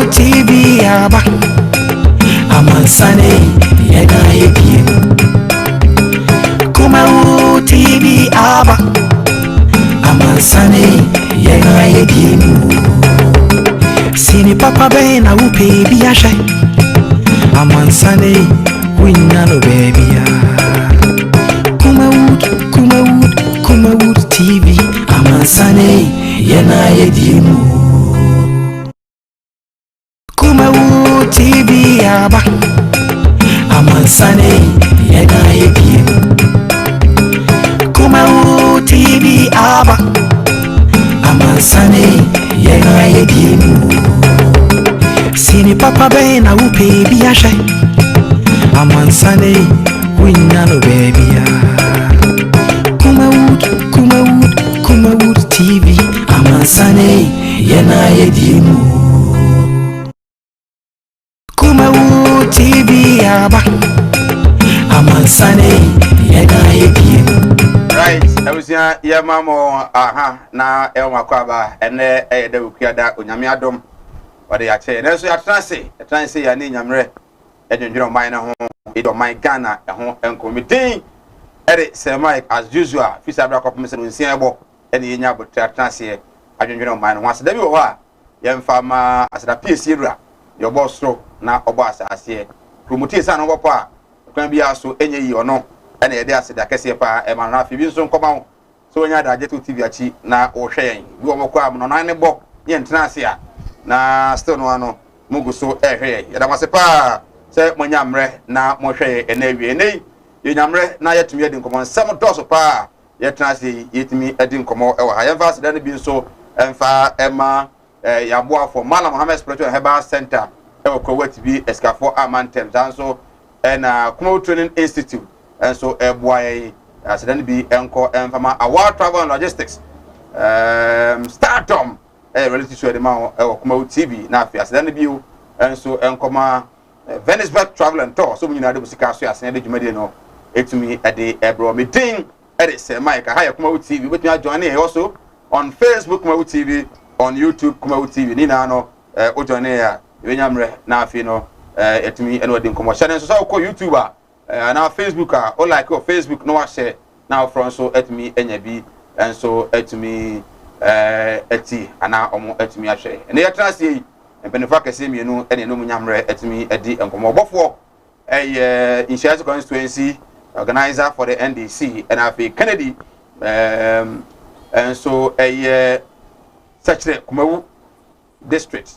TV aba amansane yena yedie Kumawood TV aba amansane yena yedie Sini papa be na upe bi ahye amansane winya no baby ya Kumawood TV amansane yena yedie Kumawood TV aba amansane yena yedie Kumawood TV aba amansane yena yedie Sini papa be na upe bi ahye amansane winya no baby ya Kumawood TV amansane yena yedie Kumawood TV aba amansane yena yedie. Right, I was here, yeah, mama, na Elma Quaba, and the Ukiada, Unyami Adom, or the Ache. And also, I try to say, I need Yamre, and you don't mind a home, it don't mind Ghana, a home and committee. Edit, Sir Mike, as usual, Fisabra Compmission in Singapore, and the Yanya, but I say, I don't mind once. There you are, young farmer, as a PC, your boss stroke, now, or boss, I say, Promotion over par, can be also any or no. And the idea said that Cassia and my Rafi soon come out. So when you had a jet to TV na or sharing, you are more on 9 book, yen Tracia. Na still no Mugu so here. Yet was a pa, say when Yamre, na Moshe and Navy and A. You Yamre, na yet to me didn't come on some toss of pa, yet Tracy, yet me, I didn't come out. I have asked then been so and far Emma Yabua for Malam Mohammed Spiritual Herbal Center, Kumawood to be Escafo Aman Thames, and so and Kumawood Training Institute. And so boy as then be encore and from our travel and logistics startum related to the man Kumawood TV now as then be and so and Veniceburg travel and tour so we know the music as the Jumedino it to me at the Ebro meeting edit Mike higher Kumawood TV which are joining also on Facebook Kumawood TV on YouTube Kumawood TV Nina no Ojonia Winyamre na fino it me and wedding commercial so call YouTuber and our Facebook or like your Facebook no share now from so at me NB and so at me eti and now at me share and they try say and benefactor say me no any no nyamre at me edi and come before insurance constituency organizer for the NDC and I Kennedy and so such the Kumawood district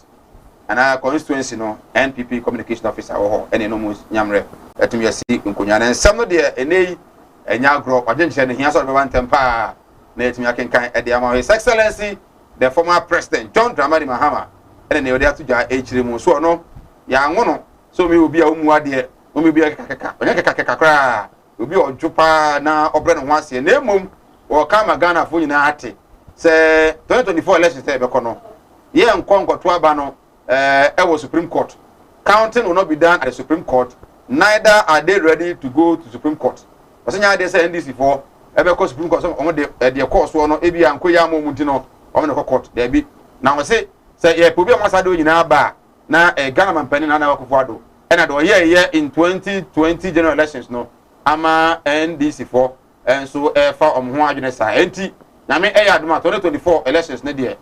and our constituency no NPP communication officer or any no nyamre at me see Unkunya and some of the enya grow agent here sort of one temper let me I can at the His Excellency the former President John Dramani Mahama and they were there to ja hremu so no ya ngono so me will be a umuade o me be a kakra obi ojupa na obre no hwase na emom o kama Ghana fo nyina ate say 2024 elections say be kono ye nkonkoto aba no was Supreme Court. Counting will not be done at the Supreme Court. Neither are they ready to go to Supreme Court. But they say NDC for every Supreme Court. Some of the course one or Ebi and Koyamo Mutino on the court. There be now I say yeah, Pubia Masado in Aba now a Ghana penny and Akuado. And I do here in 2020 general elections no. Ama NDC for and so far on Huaginesa. Enti na me Aduma 2024 elections near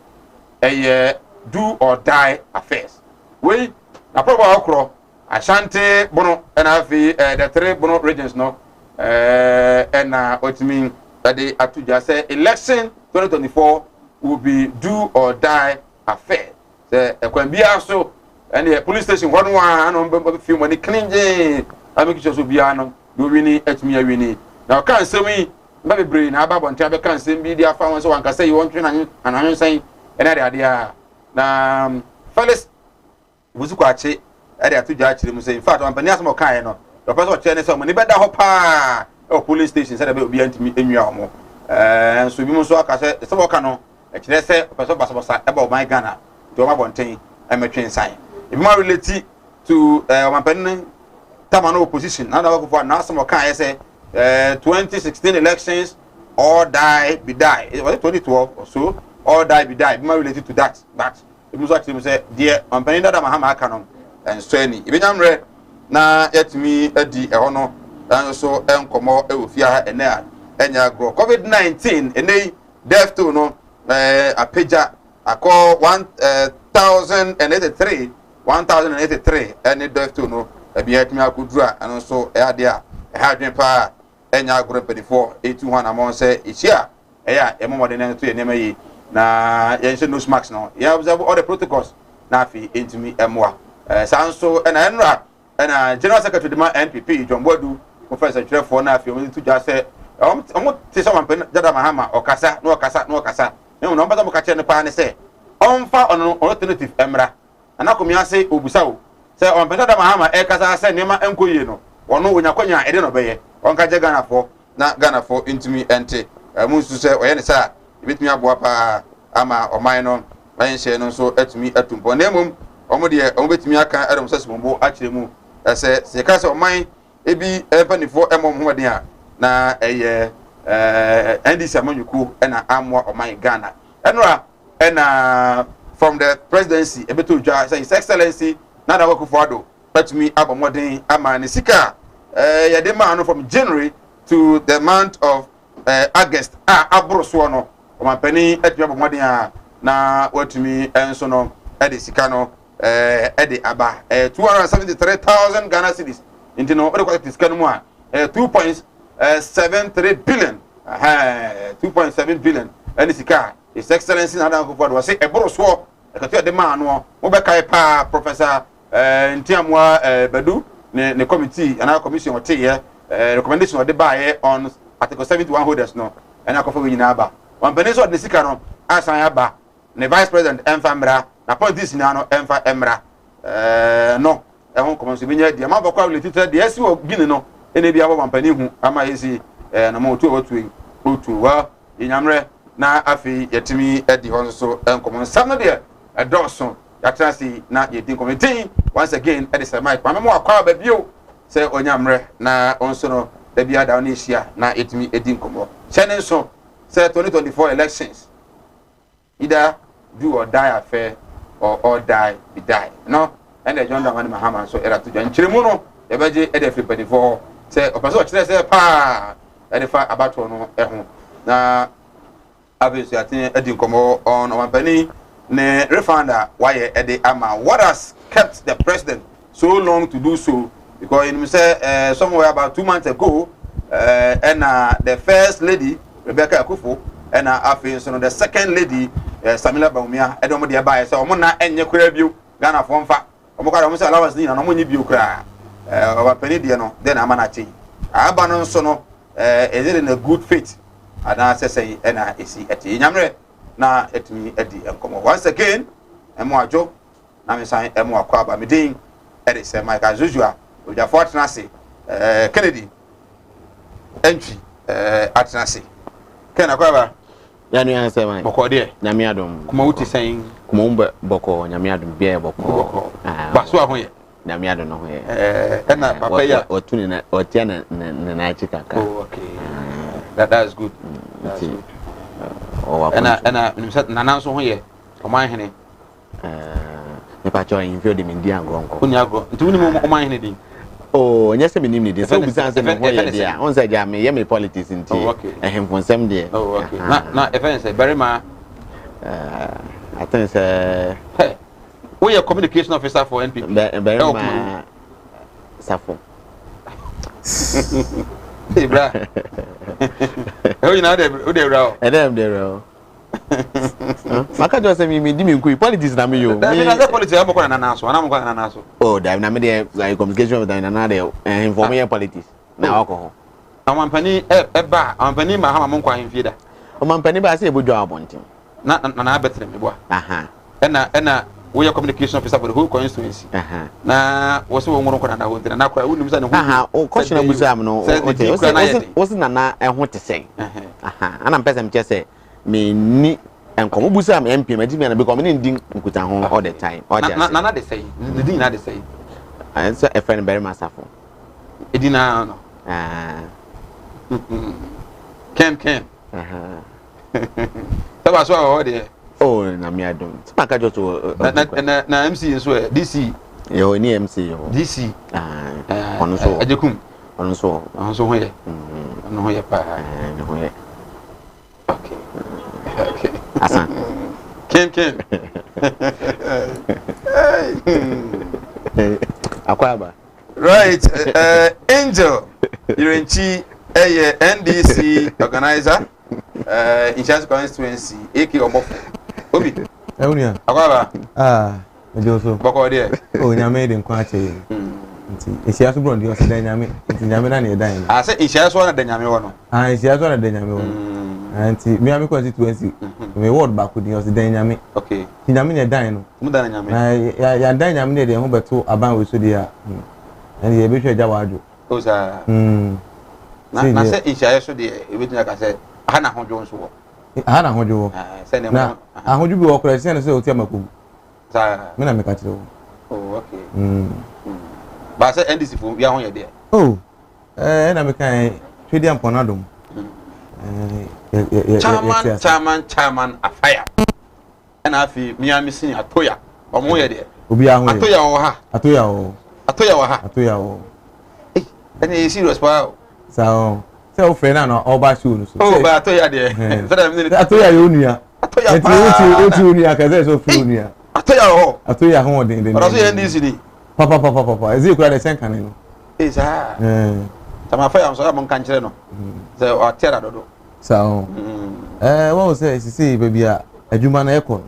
a do or die affairs. We na probably okro Ashanti bono and have the 3 bono regions no and what mean that they have to just say election 2024 will be do or die affair. The can be also and the police station one on few money clean I make sure to be ano do we need at me we need now can't say me maybe brain about on table can't say be there for so one can say you want and I'm saying another idea na fellas Buzukwache area to judge them say in fact one penny asmo kan no the person chair so money better hopa o police station said be obi antimi enwa mo so bi mo so aka say so waka no e kire say person basobosa e ba o my Ghana to ma bonten e metwen sai e bi ma relate to one penny tamano opposition na work for na asmo kan say 2016 elections or die be die it was 2012 or so or die be die be ma related to that but ebi so akyerɛ mu sɛ deɛ ɔmpanin dada mahama aka no nso ani ebenyamrɛ na yɛtumi adi ɛhɔ no nso nkɔmmɔ ɛwɔ fie ha ɛnɛ a ɛnya agorɔ covid-19 ɛnɛ death toll no apagya akɔ 1083 ɛne death toll no ebi yɛtumi akɔduru a ɛno nso ɛyɛ adeɛ a ɛha adwene paa ɛnya agorɔ mpanimfoɔ ɛtu hɔ anamɔ sɛ ɛhyia ɛyɛ a ɛmɔmɔden no to yɛ nneɛma yi na yɛnhyɛ nose mask no yɛn observe all the protocols na afei ɛntumi ɛmoa saa nso ɛna ɛnura ɛna general secretary dema NPP John Boadu professor twerɛfoɔ na afei wɔn tu gya sɛ ɔmo te sɛ ɔmampɛ dada mahama ɔkasa na ɛmu na ɔmpɛsɛ ɔmo ka kyerɛ ne paa ne sɛ ɔmfa ɔno alternative ɛmra ana kɔmia se obusa o sɛ ɔmampɛ dada mahama ɛkasa sɛ nneɛma ɛnkɔ yie no ɔno onyakonya ɛde no bɛyɛ ɔnka gye Ghanafoɔ na Ghanafoɔ ntumi ɛnte ɛmu nso sɛ ɔyɛ ne saa ebitumi aboa paa ama ɔman no ɛnhyɛ no nso atumi atumpɔ na mmom ɔmo deɛ ɔmo betumi aka ɛdɔm sɛ sumbo akyerɛ mu ɛsɛ sɛ sɛ ɔman ebi ɛmpanifoɔ ɛmɔ mo hoɔden a na ɛyɛ NDC amanyuku ɛna amoa ɔman Ghana ɛnora ɛna from the presidency ebeto dwa sɛ his excellency Nana Akufo-Addo atumi abɔ mmɔden ama ne sika yɛde maa no from January to the month of August aboro soɔ no ɔmampani atumi abɔ mmɔden a na watumi nso no ɛde sika no ɛde aba 273,000 Ghana cedis nti no ɔde kɔtɛ sika no mu a 2.73 billion 2.7 billion ɛne sika his excellency Nana Akufo-Addo wɔse ɛboro soɔ ɛkɛtɔ yɛde maa no mobɛkae paa professor Ntiamwa Badu ne committee ana commission ɔteyɛ recommendation ɔde baayɛ on article 71 holders no ɛna akɔfo wɔ nyinaa ba ɔmpani so ɔde ne sika no asan aba ne vice president ɛmfa mmra na politics nyinaa no ɛmfa mmra no ɛho nkɔmɔ nso bɛnya deɛ ma bɔkɔ awule titɛ deɛ ɛsi wɔ gini no ɛna bi abɔ ɔmpani hu ama yɛsi na ma otu wa yɛnyamrɛ na afei yɛtumi ɛdi hɔ nso nkɔmɔ nsɛm no deɛ ɛdɔɔso yɛatena se na yɛdi nkɔmɔ once again ɛde sɛ mike ma mɛmo akɔ aba bio sɛ ɔnyamrɛ na ɔnso no da bi ada no ahyia na yɛtumi ɛdi nkɔmɔ hyɛ ne nso sɛ 2024 elections either do or die affair or all die be die no and the John Dramani Mahama so era to John Chirimu no yɛbɛgye ɛde afiri mpanimfoɔ sɛ ɔpɛ sɛ ɔkyerɛ sɛ paa ɛde fa abatoɔ no ɛho na obviously atene ɛdi nkɔmɔ on ɔmampani ne refounder wayɛ ɛde ama what has kept the president so long to do so because you know say somewhere about 2 months ago and the first lady Rebecca Akufo and afei so no the second lady Samila Baumia ɛde ɔmo de ba yɛ sɛ ɔmo na ɛnyɛ kura bio Ghana fo mfa ɔmo ka ɔmo sɛ allowance ni na ɔmo nyi bio kura ɔmampani deɛ no then ama na kye aba no nso no is it in a good faith ana sɛ sɛ ɛna esi ɛte nyamrɛ na etumi edi enkomo once again emo adwo na me san emo akwa ba medin ede se Michael Zuzua ojafo atenase Kennedy entry atenase ken akwa ba ya no yan se man boko de nyame adom Kumawood sen Kumawood boko nyame adom bia boko ba so ahoye nyame adom no hoye na papa ya otuni na otia na chikaka oh okay that is good that's good ana nimsat nananso ho ye oman hene ne pa cho infio de mindi agronko oni agro nti woni mo oman hene din oh nyese me nimni de so bisa se me ho ye dia on say dia me ye me politics nti ehemfonsem de oh okay na even say very ma I think say hey we are communication officer for NPP very ma safo Ibra. Oh, you know they raw. And them they raw. Maka just say me di me nku politics na me yo. Na politics am ko na naso, na mo ko na naso. Oh, that na me dey communication with na dey inform politics. Na alcohol. Amampani ba, amampani ma ha mo nkwa hemfie da. Amampani ba say ebojo abontin. Na betre me bo. Aha. Ena we are communication officer for the whole constituency. Na wo se wo ngoro ko na ho ntina na kwa wo nim sa ne ho. Aha, o question abusam no. O se na ho te sei. Aha, ana mpesa mche say me ni enkomo busam MP ma dimi na because me ndi nkuta ho all the time. Na de say. The din na de say. And so a friend very masafo. Edina no. Ken. Aha. Taba so o de. Oh, na me adom. Maka just na MC so DC. Yo ni MC yo. DC. Ono so. Ajekum. Ono so. Ono so hoye. Ono hoye pa. Ono hoye. Okay. Asan. Ken. Akwaba. Right. Angel. Irenchi NDC organizer. Insurance constituency. AK Omofo. Obi. Ewunia. Akwaba. Ejoso. Boko there. Oh, nyame de nkwa che. Nti ehia so bro ndi o se dan nyame. Nti nyame na dan. Say ehia so na dan nyame wo no. Ehia so na dan nyame wo. Nti me am constituency. Me ward back di o se dan nyame. Okay. Ti nyame na dan no. Mu dan nyame. Ya dan nyame ne de ho beto aban we so de a. Ani ye be hwe ja wadu. O sa. Na say ehia so de e betu ka say aha na hodwo nso wo. Aha na hodwo wo. Say ne mo. Na ahodwo bi wo kra se ne se o ti amaku. Sa. Me na me ka tire wo. Oh, okay. Ba say NDC fo ya ho ye de. Oh. Na me kan twedi amponadom. Chairman afire. Na afi miami sin atoya. Omo ye de. Obi ahun. Atoya wo ha. Atoya wo. Any serious pa. So o friend na oba show no so. Oh, ba atoya de. Atoya yo nua. Atoya pa. Eti nua ka say so free nua. Atoya ho den. Ora so ye NDC ni. Papa. Ezi kura de senkan no. Eza. Tama fa am so am kan kire no. Say o atera dodo. So what say sisi baby a adwuma na ekọ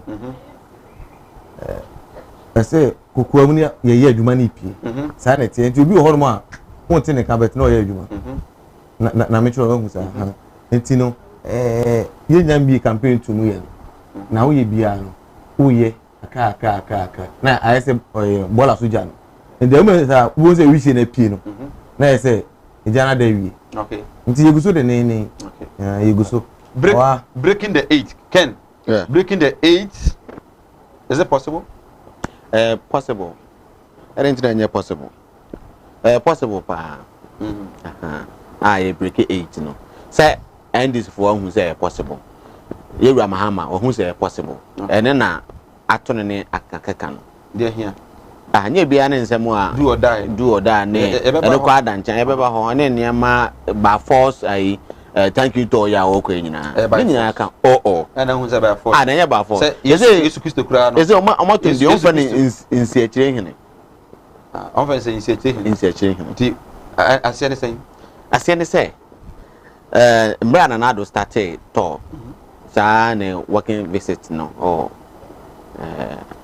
no. Say kokuamu ni ye adwuma na ipie. Sa na tie nti obi ho no a won te ne ka bet na o ye adwuma. Na me chiro hu sa. Nti no ye nyam bi campaign to mu ye. Na wo ye bia no. Wo ye aka. Na ayese bola soja no. And the moment that we say we see na pie no. Na say ejana da wi. Okay. Nti yeguso de ne. Okay. Yeguso. Breaking the 8. Ken. Yeah. Breaking the 8. Is it possible? Possible. I don't think possible. Possible pa. Break 8 no. Say and this for who say possible. You Ramahama or who say possible. And then atone ne akaka no. Dey here. Nye bia ne nsem a do or die ne ene kwa da nchen ebeba ho ne ne ma ba force ai thank you to ya wo kwa nyina nyina ka ana hu za ba force na ya ba force Yesu Kristo kura no ese o ma to ndi on fa ne insi akire hene on fa se insi akire hene ti asia ne say mbra na do started to sa ne working visit no or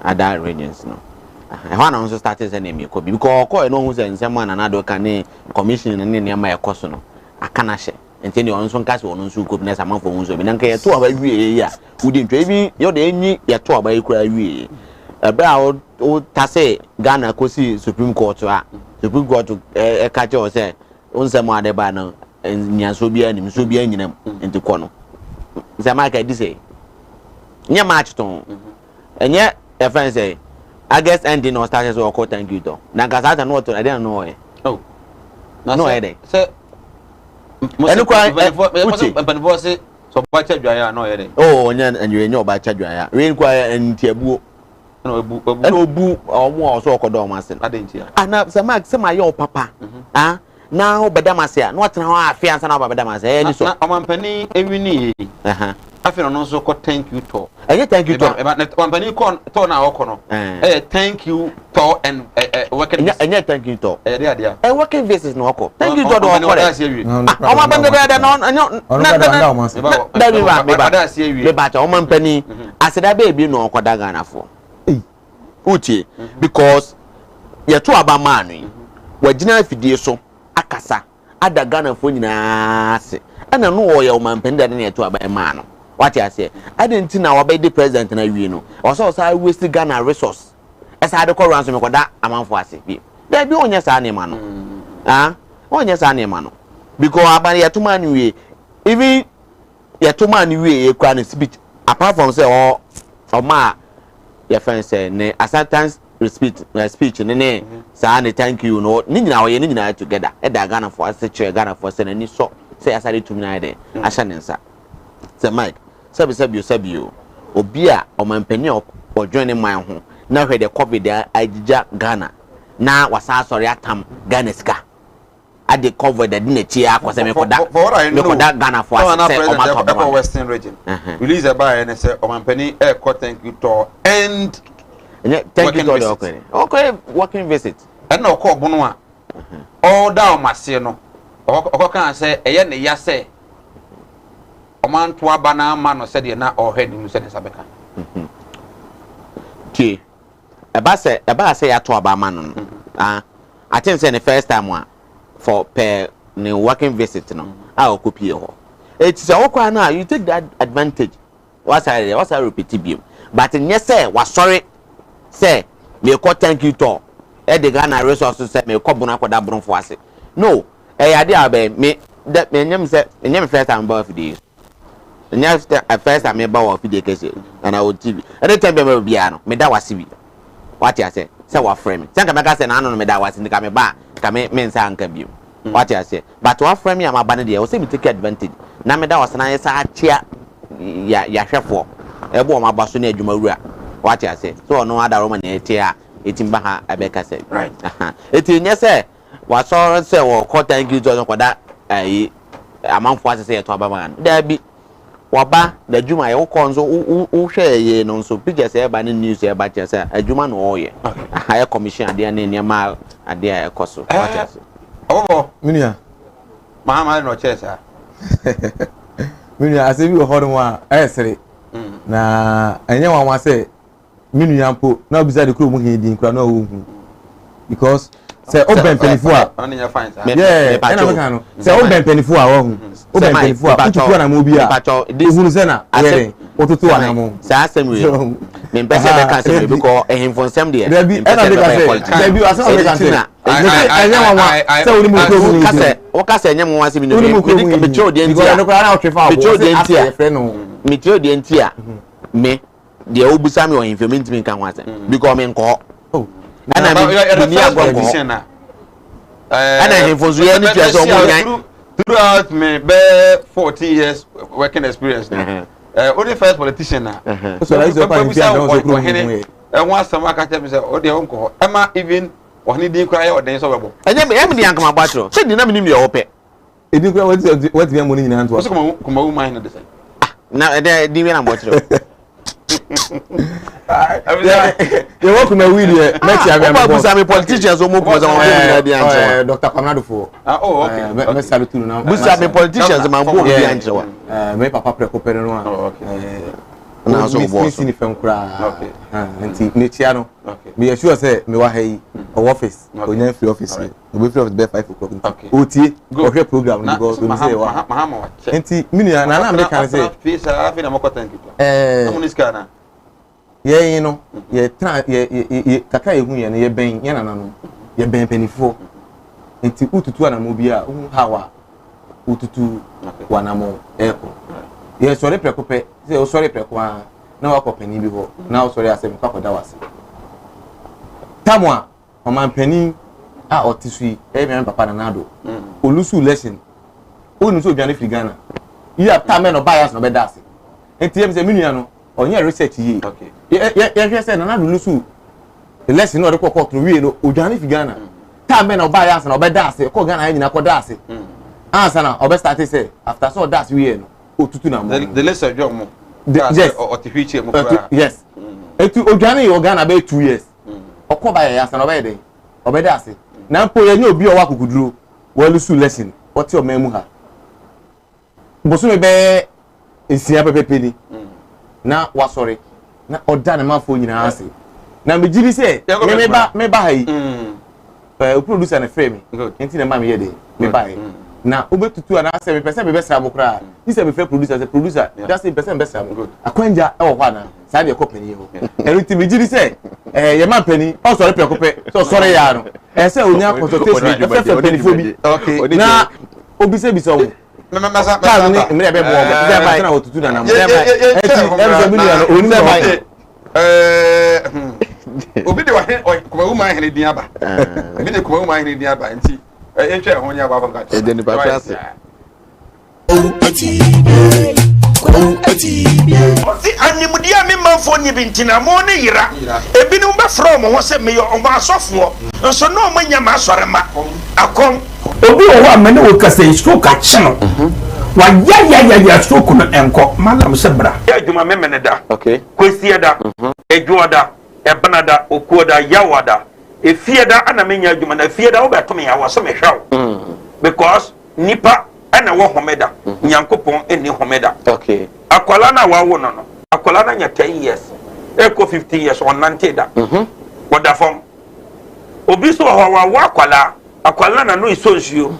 other regions no I also started sending me copy because I know who's in someone another can commission and near my cost no. I can't share. And then you also cast on so good ness among for who's been and 2 about you. Who didn't maybe you're the any ya 2 about you cry. About old Tase Ghana Kosi Supreme Court to a catch or say on some other banner and Yasobia and Subia in them into Kono. Zamaka did say. Near Marchton. And yet, a friend say. I guess ending or started so call thank you though. Nagasata no to I didn't know it. Oh. No headache. Sir. And but boss so batch dwaya no headache. Oh, and you know batch dwaya. Rain choir and tiabu. No bu or more so called master. I didn't hear. And some mark some my papa. Now Badamasia, not now I fear and about Badamasia. So I'm penny every knee. I feel also called thank you to. Thank you to. But one penny con to now okono. Thank you to and working and yet thank you to. A working visit no oko. Thank you to the one. I'm a better no but woman penny. I said that baby no kodagana for. Uchi because you're too about money. What general fidie so akasa adagana for nyina se. And I know your man pendant near to about man. What I say, I didn't know about the president and I know. Also, I wasted Ghana resource. As I had a call ransom for that amount for us. There be on your son, man. On your son, man. Because about your 2 man way, even your 2 man way, you can speak apart from say, or ma, your friend say, ne, a sentence speech, and then say, thank you, no, Nina, you need together. At the Ghana for us, Ghana for sending so say, I said to me, I shan't answer. Say, Mike. Sabi obia omampani odwene man ho na hwe de covid agija Ghana na wasa sorry atam Ghana sika ade covid de na chi akwase me koda Ghana for say o western region release about and say omampani thank you to end thank you to okay working visit and no call bono a all down mase no okoka say eye ne ya say omanto abana ma no say de na o head mu say sabeka ki eba say ya to abama no I think say the first time one for per ne working visit no a okopie ho it's okwa na you take that advantage what's I repeat it but yes say was sorry say me ko thank you to e de Ghana resources say me ko bona ko da bron fo ase no e ya de abe me that me nyam say nyam first time about video nyam first time about video case and I would TV anytime me bia no me da wase bi what you say wa frame say ka say na no me da wase ndika me ba ka me nsa anka bi what you say but wa frame am aba ne de o say me take advantage na me da wase na yesa achia ya hwefo e bo ma ba so na adwuma wura what you say so no ada Roman na etia etimba ha abeka say right eti nye say wa so say wo ko thank you to ko da amanfo ase say to ababa da bi waba da adwuma ye wo konzo wo hwe ye no so picture say ba ne news e ba che say adwuma no wo ye ha commission ade na ne ma ade a ekoso what you say obo minia mama no che say minia ase bi ho do a esere na enye wanwa say minu yampo na obisa de kuro mu he din kura na wo hu because say oben penifo a oni ya fine sir yeah na me kan no say oben penifo a wo hu oben penifo a tutu na mo bi a ehunu se na yere otutu na mo sa asem we me mpese be kan se be ko ehimfo nsem de there be na be kan say there be asem be kan say enye wanwa say oni mu kuro mu ka say o ka say enye mo wanse bi no me tro de ntia because no kura na o trefa me tro de ntia friend me tro de ntia me de obusa me o informant me kan wase because me nko ana me ni agbo na ana himfonzo ye ni twa so mo nyan throughout me be 40 years working experience only first politician na so like so pan pia no so kuro mu won asama ka tell me say o de onko ema even oni din kra ye oden so bebo enye me di ankama batro se di na me ni me o pe edin kura what be money nyina nto so kuma wo man na de say na di we na batro you work my we there next year I'm going to politicians o mo ko so Dr. Kamnado for oh okay me salute you now busa me politicians man bo bi anchewa me papa prekopere no na so boss ni fem kura okay nti ne chia no me sure say me wa hayi office onya free office we free office be 5 o'clock otie go hear program no go we say wa mahama wa nti mini na me kan say face afi na moko thank you amuniska na ye no ye tra ye kaka ye hu ye no ye ben ye nana no ye ben penifo nti ututu ana mo bia hu hawa ututu wana mo eko ye sori prekope se o sori prekwa na wa kopani bi ho na o sori asem ka koda wase tamwa o man pani a otisui e me papa na nado olusu lesson onu so obiane fi Ghana ya ta me no bias no be dase nti ye se minua no onye research yi okay ye hwe se na nado lusu lesson no de ko court no wi no obiane fi Ghana ta me no bias no be dase ko Ghana nyina ko dase answer na o be start say after so dase wi no otutu na mo the lesson jo mo yes otifiche mo yes etu ojuane yo Ghana be 2 years okoba ya answer no be dey o be dase na mpo ye ni obi o wa kukuduro wo lusu lesson oti o memu ha bosu me be esia pepepe ni na wa sorry na oda na mafo nyina ase na me giri se me ba hayi o producer na frame enti na ma me ye dey me ba hayi na obetutu ana ase me pese me be sra mo kra ni se me frame producer se producer just say pese me be sra mo akwanja e wo kwa na sa de company ho enti me giri se ye ma pani o sorry prekope so sorry ya no se onya consultation e fe penifo bi na obi se bi so masa ni me be bo be na otutu na na mo enti me no oni me ba obi de wa kuma woman hene din aba obi de kuma woman hene din aba nti entwe ho nya ba banka e de ni pa class Oti animudia me manfo ni bintina mo ne yira ebinu be from ho se me yo omo asofo nso no manya ma asorema akom obi o wa me ne wo kase stroke achino wa ya stroke no enko malam se bra ya adwuma me me ne da okay kwesi da edwoda ebenada okuoda yawada efieda ana menya adwuma na efieda wo beto me ya wo so me hwaw because nipa ana wo homeda nyankopon eni homeda okay akwala na wawo no akwala na nya 10 years eko 50 years on 90 da woda fom obi so ho wawo akwala na no iso nsuo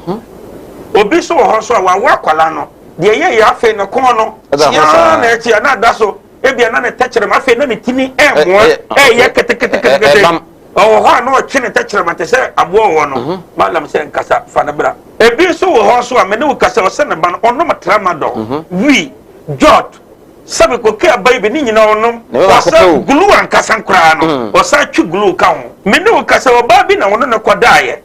obi so ho so wawo akwala no de ye ya fe no kon no ya na echi na da so ebia na ne techere ma fe na ne tini mo ye kete oh ha no chine techere ma te se abo wo no malam se nkasa fa na bra ebi so ho so a me ne wo kasa o se ne ba no ono matramadol wi jot sabe ko ke abai ni nyina onom wasa glue ankasa nkra no wasa twi glue ka ho me ne wo kasa o ba bi na wono ne kodaaye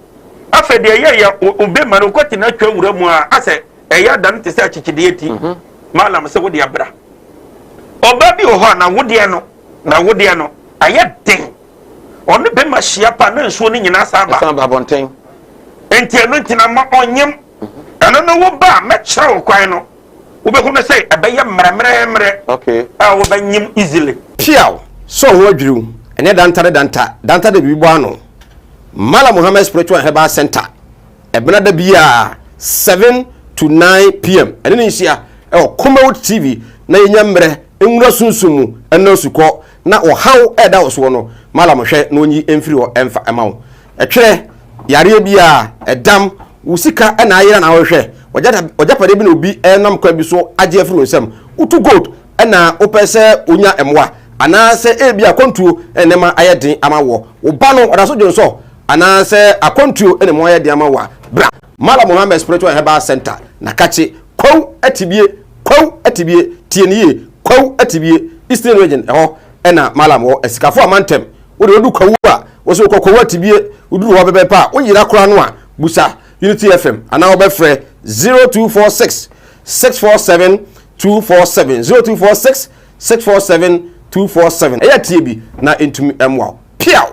afa de ye obe ma no kwati na twa wura mu a ase eya dan te se achichide eti malam se wo de abra oba bi o ho na wode no aye den onu be ma hia pa na nsuo ni nyina saba bonten enti eno ntina ma onyem eno no wo ba me kire wo kwan no wo be hu na say ebeye mremre okay wo ba nyim easily piaw so ho adwiru ene danta de bibo ano Mala Muhammad Spiritual Herbal Center ebena da bia 7 to 9 p.m. ene ni sia Kumawood TV na yenyamre enwura sunsumu eno suko na ohaw eda oso no Mala mohwe na onyi emfiri ho emfa emawo etwere yare bia edam usika na ayira na wohwe ojapade bi na obi enam kwa bi so age afiri nsem utu gold na opese onya emwa anase ebi akontuo enema ayedin amawo oba no odaso jonso anase akontuo enema ayedin amawa bra Mala Muhammad Spiritual Herbal Center na kache kwa atibie tieniye kwa atibie Eastern Region eho ena Malam wo esikafo amantem wo de odu kwawu a wo so kokwa atibie uduru ho bebe pa wo yira kora no a busa Unity FM ana wo be frɛ 0246 647 247 0246 647 247 eya tie bi na entumi emwa piaw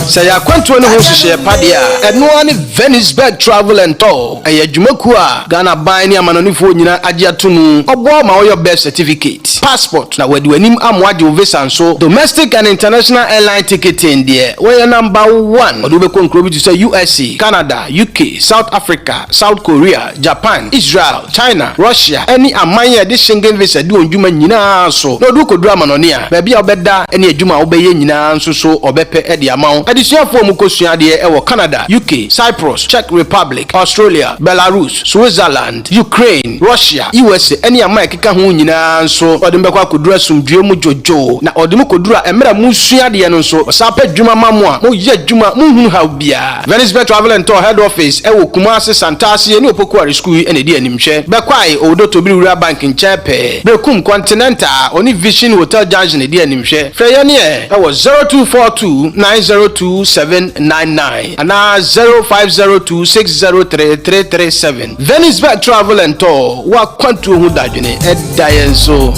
Say ya kwantu ne ho hye padia eno ani Venisberg Travel and Tour ayadwumaku a Ghana ban ne amanonifo nyina agye atomu obo ma wo your birth certificate passport na wadi wanim amwade visa nso domestic and international airline ticketing there we number 1 odo be konkro bi to say USA Canada UK South Africa South Korea Japan Israel China Russia any amanye de Schengen visa di ondwuma nyina so no do kodura amanone a ba bia obeda ene adwuma obeye nyina nso so obepe e de amawo adisuafo mu kosua de e Canada UK Cyprus Czech Republic Australia Belarus Switzerland Ukraine Russia USA any amanye keka ho nyina nso odem be kwa kodura sumdue mu jojo na odem kodura emra mu sua de no nso osapa dwuma mamu a mo ye dwuma mu hunu ha bia Venisberg Travel and Tour head office e Kumasi Santasi ene opokuari school ene di animhwe be kwai odo tobiriwura bank nchepe Brekum Continental oni Vision Hotel Junction di animhwe freye ne e wo 0242 902799 ana 0502603337 Venisberg Travel and Tour wa kwantu hu dadwene edayenso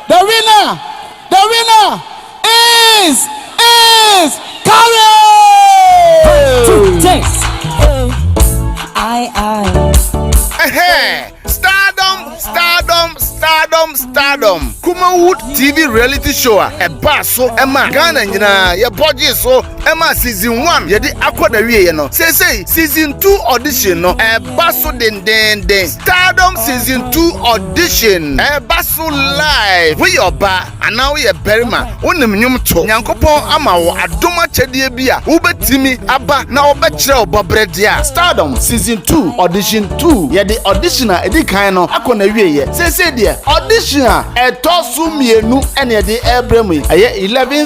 The winner is Courage! Stardom. Kumawood TV reality show a basso Emma Ghana nyina ye budget so Emma season 1 ye di akwada wie no say season 2 audition no e basso den Stardom season 2 audition e basso live we your ba ana we berima wonim nyum to nyankopon ama wo adoma chedie bia wo betimi aba na wo bekire obobredia Stardom season 2 audition 2 ye di audition a edi kan no akona wie ye say de audition a etosu mienu mienu ene de ebremu aye 11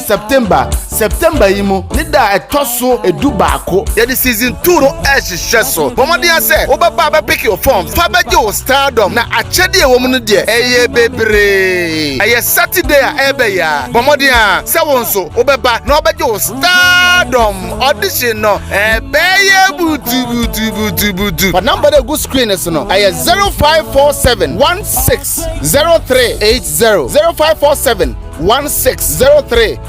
September yi mu ni da etoso edu baako ye the season 2 no ehihye so bomode ase obaba ba pick your forms fa beje o Stardom na achede e wo mu no de eye bebre aye Saturday a ebe ya bomode a se wonso obaba na obeje o Stardom audition no ebeye butu but number the good screen is no aye 0547 160380 0547 160380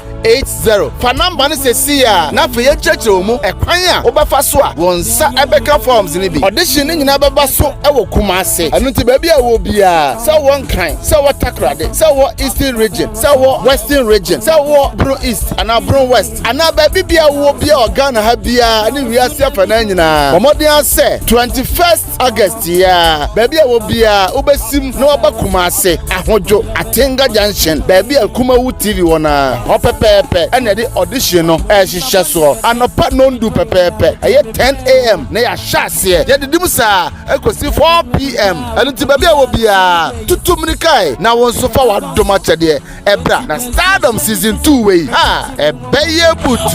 fa number ni se ya na fe ye church omu ekwan a obefa so a wonsa ebeka forms ni bi audition ni nyina beba so e wo Kumase anu ti ba bia wo bia se wo nkran se wo Takrade se wo Eastern region se wo Western region se wo Bro East ana Bro West ana ba bia wo bia Ghana ha bia ni wiase afa na nyina omodin ase 21st August ya ba bia wo bia obesim na oba Kumase ahojo Atenga Junction ba bia Kumawood TV wona opepe and the audition no ehihye so anopa no ndu pepepe aye 10 am na ya shase ye de dimusa ekosi 4 pm and ti ba bia wo bia tutumnikai na wonso fa wadoma chede ebra na Stardom season 2 we ha ebeye butu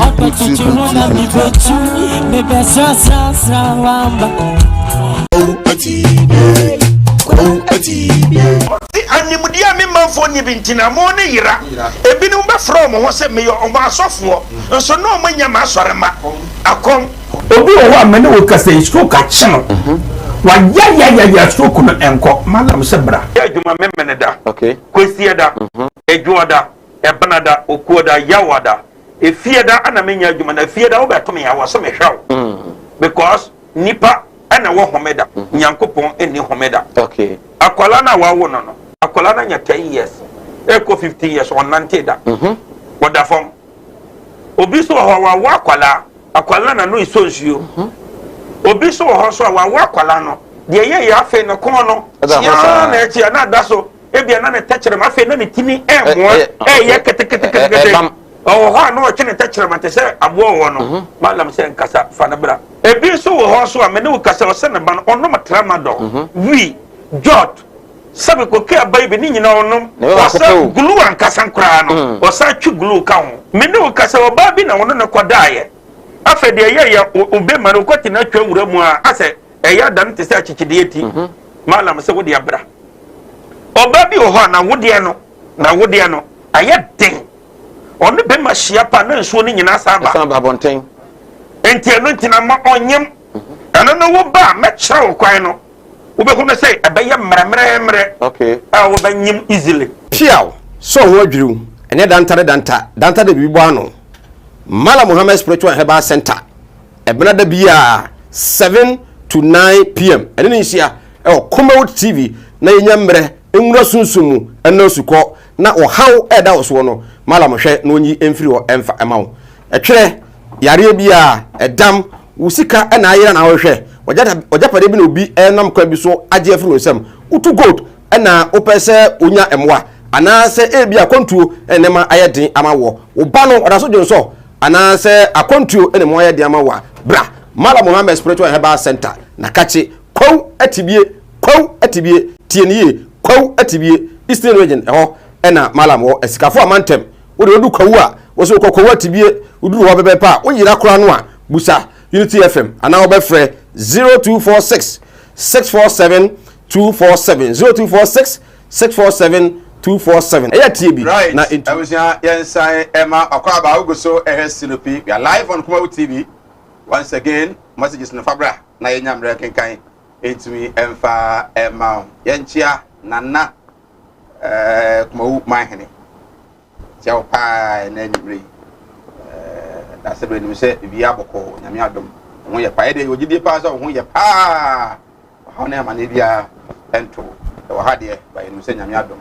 animudia me manfo ni bintina mo ne yira ebinum be from ho se me yo o ma asofo nso no manya ma asorema akom obi o wa me ne wo kasa isko ka chino wa ya stroke no enko malam se bra ya djuma memene da okay kwesi da ejuoda ebanada okuoda yawada efieda ana menya djuma na fieda wo beto me ya wo so me hwaw because nipa ana wo homeda nyankopon eni homeda okay akwala na wa wo no akwala na nya 10 years eko 15 years on nanteda wada fom obi so ho wa akwala na no isonsuo obi so ho so wa akwala no de ye ya afi no kon no ya na echi na da so ebia na ne techere ma afi na ne tini mo ye kete oh ha no chene techere ma te se abo wo no malam se nkasa fa na bra ebi so ho so a me ne wo kasa o se ne ban ono matramadol wi jot sabe ko ke baby ni nyina onom wasa glue an kasankra no wasa twu glue ka ho me ne wo kasa oba bi na wono ne kodaaye afa de ye obe maro kwati na twa wura mu a ase eya dan te se achichide eti malam se wo de abra oba bi ho na wo de no aye den onu be ma hia pa na nsuo ni nyina saba bonten enti eno ntina ma onyem eno no wo ba me kira wo kwan no wo be hu na say ebeye mremre okay wo ba nyim easily piao so wo adwiru ene danta de bibo ano Mala Muhammad Spiritual Herbal Center ebena da bia 7 to 9 pm ene ni hia Kumawood TV na yenyamre enwura sunsumu ena suko na ohaw eda wo no Mala mohwe na onyi emfiri wo emfa emawo etwere yare bia edam usika ena ayira na wo hwe ojapade bi na obi enam kwa bi so age afiri osem utu gold ena opese onya emwa ana se ebi akontuo enema ayeden amawo oba no odaso jonso ana se akontuo enema ayeden amawa bra Mala Muhammad Spiritual Herbal Center na kache kwa atibie tienie kwa atibie Eastern region eho ena Malam wo esikafo amantem wo de odu kwawu a wo so kokwa atibie uduru ho bebe pa wo yira kora no a busa Unity FM ana wo be frɛ 0246 647 247 0246 647 247 eya tie bi na abusia yensan ema akwaba ugoso ehesinopi we are live on Kumawood TV once again messages no fabra na yenya mre kenkan etumi emfa ema yenchia nana Kumawood mahene tia opa na nyimre da se benu se bia boko nyame adom ho ye pa ede ogidi pa so ho ye pa ho na ma ne bia ento e wa ha de ba enu se nyame adom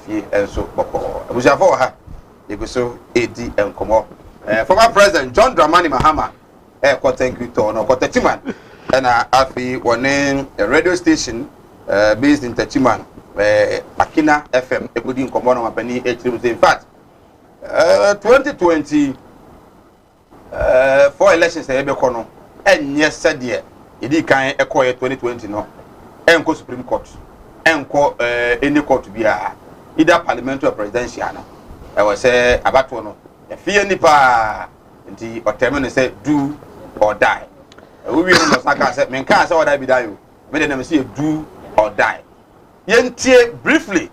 fie enso boko abusafo ha eguso edi enkomo former president John Dramani Mahama thank you to no Tachiman na afi one radio station based in Tachiman Akina FM ebudi nkomo no mapani in fact 2020 for elections ebe kono enye sede edi kan ekoye 2020 no enko Supreme Court enko any court bia either parliamentary or presidential no I was say abato no efie nipa nti otemene say do or die we no saka say men kan say or die be die o me dey na say do or die yentie briefly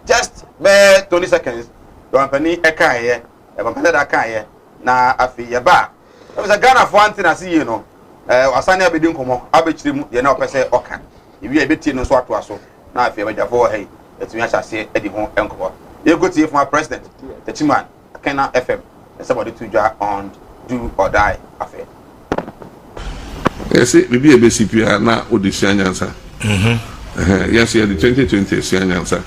just 20 seconds don pani eka here e ban da kan here na afi ye ba e say Ghana for anti na see you no wasane abedi nkomo abechiri mu ye na opese oka ebi e beti no so ato aso na afi abadwafo hey etumi ahyase edi ho enkobo ye go tie from president the chairman Kena FM somebody to join on do or die affair yes bibi ebcp na odisia nyansa yes yeah the 2020 sia nyansa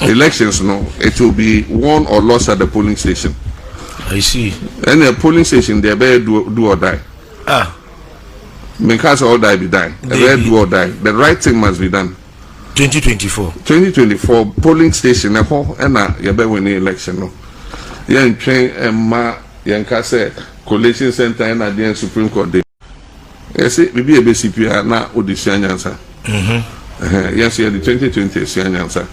elections no it will be won or lost at the polling station. I see. And the polling station they better do or die. Because all die be die. They better do or die. The right thing must be done. 2024 polling station and you better win the election no. Yan train and ma yan kase collation center and at the Supreme Court day. Yes bibi ebcp na odisia nyansa. Yes yeah the 2020 sia nyansa.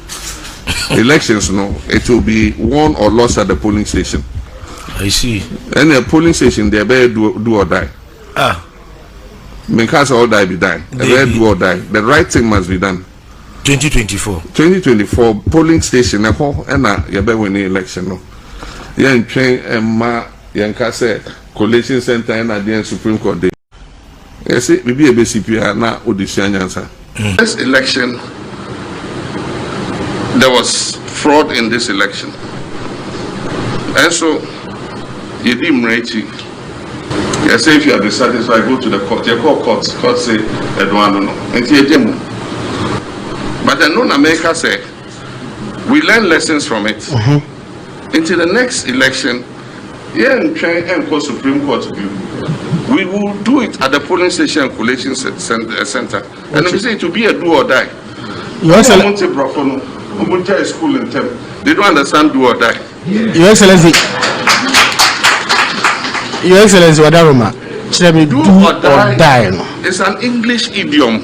Elections no it will be won or lost at the polling station. I see. And the polling station they better do or die. Because all die be die. They better do or die. The right thing must be done. 2024 polling station and you better win the election no. Yan train and ma yan kase collation center and at the Supreme Court day. Yes bibi ebcp na odisia nyansa. This election there was fraud in this election. And so you didn't rate it. You say if you are dissatisfied, go to the court. You call court say Edwano no. But I know America say we learn lessons from it. Into the next election, and try and call Supreme Court to do. We will do it at the polling station and collation center. And we say it will be a do or die. School in them. They don't understand do or die. Your Excellency. Your Excellency, Wadaruma. Do or die. It's an English idiom.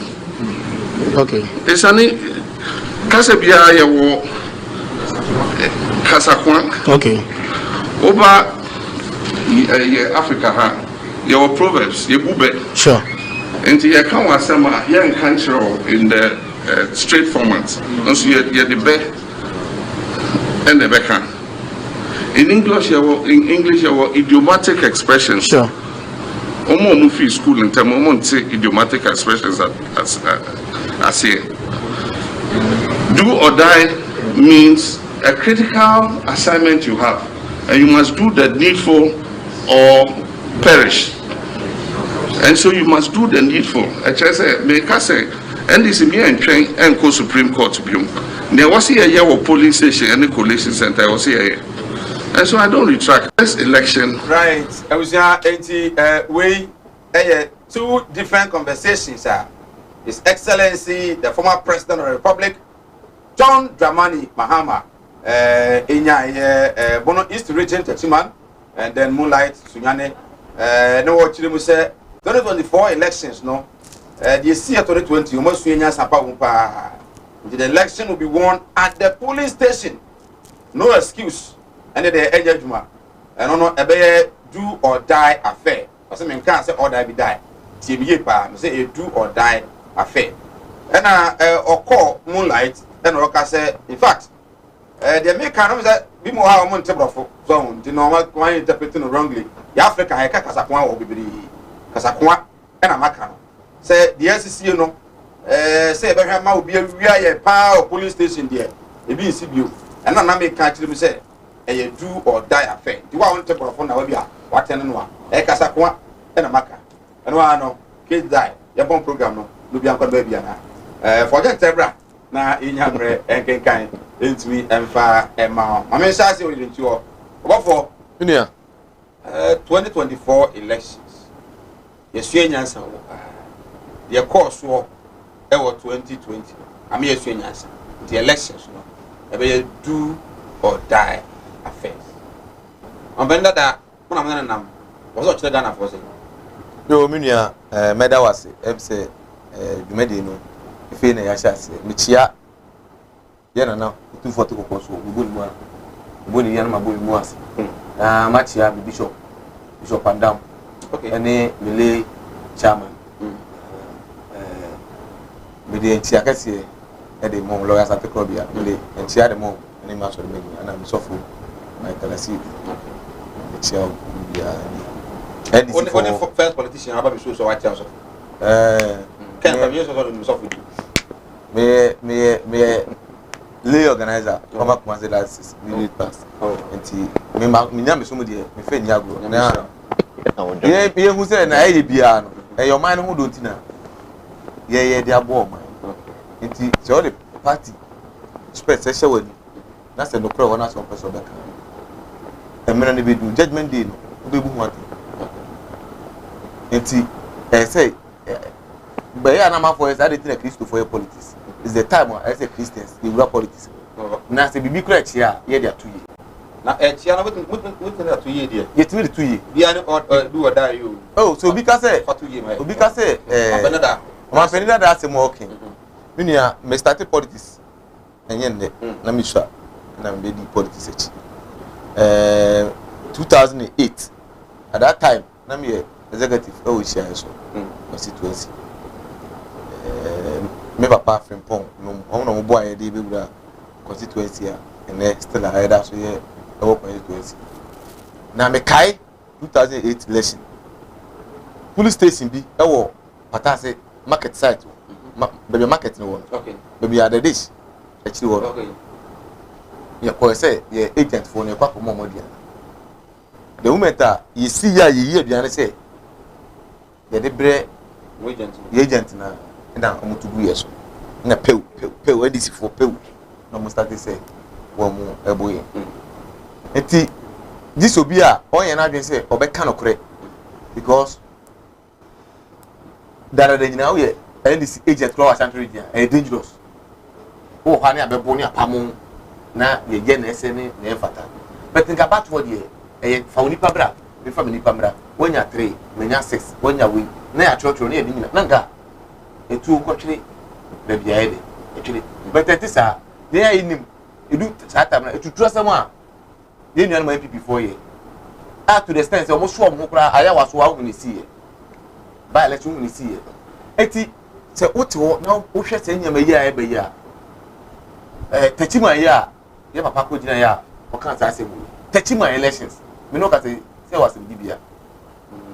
Okay. It's an Kasabia yawo Kasakwan. Okay. Over Africa ha. Your proverbs, your bube. Sure. And you can't was some young country in the straight format. So you're the best and the back. In English, your idiomatic expressions. Sure. Omo mufi school in term omo say idiomatic expressions as here. Do or die means a critical assignment you have, and you must do the needful or perish. And so you must do the needful. I just say, make us say, and this is me and train and go Supreme Court to be. There was here a year of polling station and the collation center. I was here. And so I don't retract this election. Right. I was we two different conversations. His Excellency, the former President of the Republic, John Dramani Mahama, in Bono East Region, Techiman, and then Moonlight Sunyane. No what you say. 2024 elections, no. The year 2020, you must win the election will be won at the polling station. No excuse. And the end Juma. And no a do or die affair. Or some can't say or die be die. TBA pa say a do or die affair. And or call Moonlight and Roka say, in fact, the American that be more how on table zone, the normal one interpreting wrongly. The Africa Haka Kasakwa or Bibri Kasakwa and a Macano. Say the SCC, you know, say Abraham will be a power police station there. It be CBU. And I make catch them say, a do or die affair. Do I want to put on our what and one? A Kasakwa and a Maca. And one no kids die. Your bomb program no, Lubianco baby. Forget Tebra. Na inyamre enken kan entumi emfa ema ma me sha se o yin tuo obofo Inia 2024 elections yesu enyansa wo ye course wo e wo 2020 am yesu enyansa the elections no e be do or die affairs on benda da na mo nam wo so chire Ghana for say yo minia meda wase em say dwumadi no ife na ya sha se michia yena na 240 ko so bu ni yana mabu mu ase match ya bishop and down okay ene mele chairman me de ntia kase e de mom lawyers at club ya mele ntia de mom ene ma so de me ana mi sofo my kalasi ntia ya and the first politician aba bi so watch out kan ba mi so so sofo me lay organizer come up once last minute pass enti me nyame so mo de me fe nya agro na ye hu se na ye bia no e your man hu don tina ye de abo man enti se all the party spread se wani na se no kro wana so person beka e mena ne be do judgment day no be bu hu enti say but ya na ma for is that the Christo for politics is the time I say Christians they will politics na say bibi kra chia ye dia 2 years na chia na what na 2 years dia ye timi 2 years bia no do or die you oh so obi ka say for 2 years obi ka say ma penida da say mo okay minia me start politics enye nde na mi sha na me di politics echi 2008 at that time na me executive oh share so constituency me papa frimpon no mo boy dey be gura constituency and still ahead so here our constituency na me kai 2008 election police station bi e wo patase market site baby market no one okay baby at the dish actually one okay ya ko say ye agent for no kwa ko mo dia the moment you see ya ye aduane say ye de bre agent na omutugu yeso na pew edisi for pew no mo start say wo mu eboye enti this obi a onye na adwen say obeka no kore because dara de nyina we ndc agent claw central region dangerous o ha ne abebo ne apamo na ye je na ese ne na fata but think about what ye fa unipa bra me fa unipa bra wonya 3 menya 6 wonya we na ya chotro ne ye nyina nanga etu kwotwe da bia ide etwire but etisa ye ya inim edu sata na etu trasam a ye nuan ma PP4 ye to the extent almost sure mo kura aya waso wa huni si ye ba election huni si ye eti se otiwo na wo hwe se nyama yi a ebe yi a techima yi a ye papa ko gina ya o kan sa asemu techima elections me no ka se wasem bibia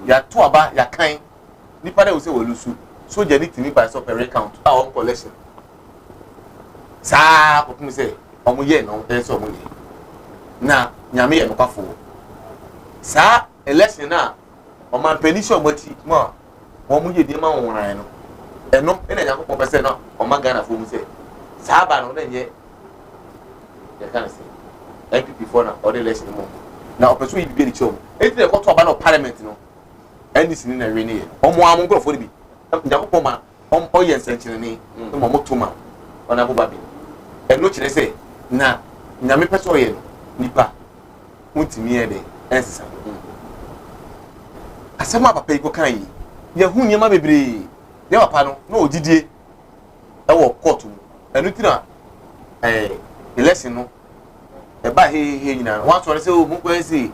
ya to aba ya kan nipa da wo se wo lusu so je ni timi by so per account on collection sa ko tumi se omo ye no e so omo ye na nyame ye no kwafo sa election na o man penisho moti mo omo ye di ma wonran no eno e na yakopon pese no o ma Ghana fo mu se sa ba no na nye ya kan se MPP4 na order election mo na opeso yi bi ni chom e ti e ko to ba no parliament no NDC ni na we ni ye omo am nkrofo ni bi Jacopo ma oyen senchini ni mo motuma ona bo babi e no kire se na nyame pese oyen nipa muntimi e de ensisa asema papa iko kan yi ye hu nyama bebre ye papa no na odidie e wo court mu enu tira election no e ba he nyina wan so se o mu kwa si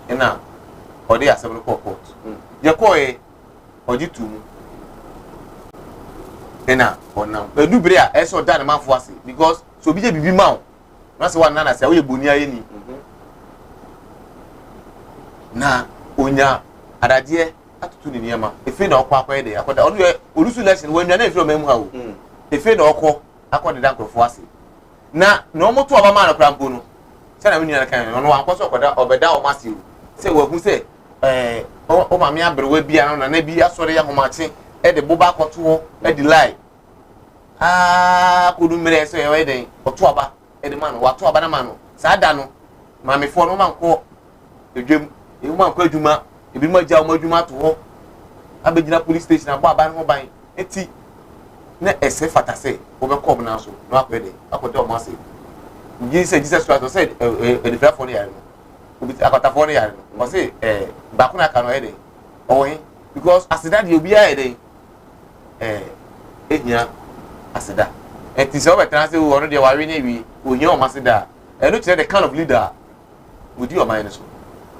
e na ode asem no court ye ko e ojitu mu ena onam edubere a eso da na manfo ase because so bi je bibi ma o na se wa na se wo ye boni aye ni na onya adade atutu ni niema efe na okwa akwa de akoda onu olusu lesson wo nwa na efe o memu ha o efe na okọ akọde da nkrofo ase na omoto aba ma na krampo no se na wini na kan no ankoso okoda obeda o mase o se wo hu se o ma me abrewa bia na bi asore ya homache e de boba koto e de lie kodu mere so e den oto aba e de man wato aba na man no sa da no ma me fo no man ko edwem e man ko adwuma e bi ma ja o ma adwuma to ho abegina police station abo aba no ban eti na ese fatase wo be kom na so no akwede akwede o ma se Jesus Christ said e de fo no yare no obi akota fo no yare no o say ba kuna ka no e de o hin because asida de obi a e de ehia asida it is over trans already we hear o masida and look at the kind of leader would you mind so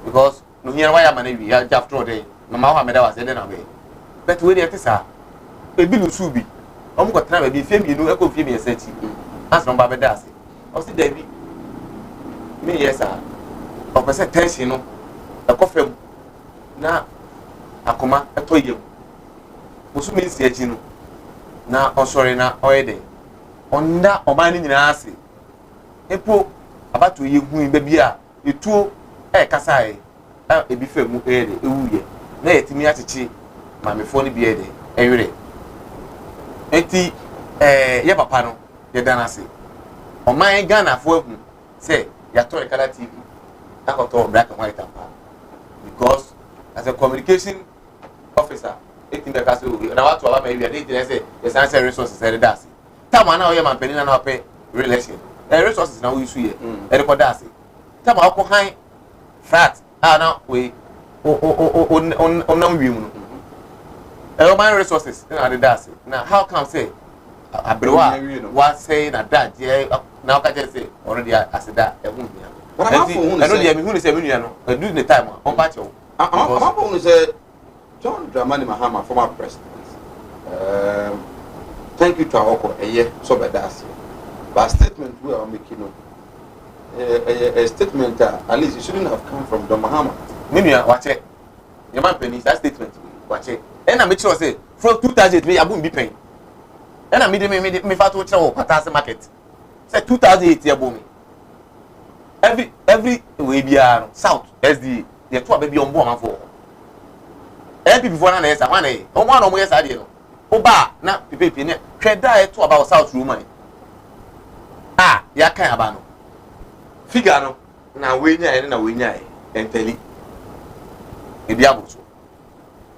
because no here why am we after day no ma Muhammad was there na be but we dey tisa e bi lusu bi o mo ko tran be fie mi no e ko fie mi esati as no ba be da se o si da bi me yes ah o pese tension no e ko fam na akoma e to yem musu mi si aji no na o sorry na o yede onda o ma ni nyina ase epo abato ye hu be bia etuo e kasa e ebi fam e de ewuye na yetimi achichi mamefo ni bia de ewere enti ye papa no ye danase o man Ghana fo hu say ya to Ekala TV akoto black and white apa because as a communication officer etin be ka say na what to aba me wi dey say yes answer resources e dey ase tama na o ye man penina na ope relation resources na we use here e record ase tama akọ han fat na we on nam wi mu no man resources na dey ase na how come say abrewa wa say na that na ka just say already asida e hu bia but am for hu say me hu say me nua no do the time on ba che wo am for hu say John Dramani Mahama former president thank you to Awoko eye so be that but statement we are making a statement at least it shouldn't have come from Don Mahama me nua wa che your man penny that statement wa che and I make sure say from 2008 me abun bi pen and I me fa to kire wo Kwatase market say 2008 ya bomi every way bia south SD the two baby on board man for MP before na esa wan e o wan no mo yesa de no o ba na pepe ne hwe da e to about south room man ya kan aba no figure no na we nya e na we nya e enteli e bia boso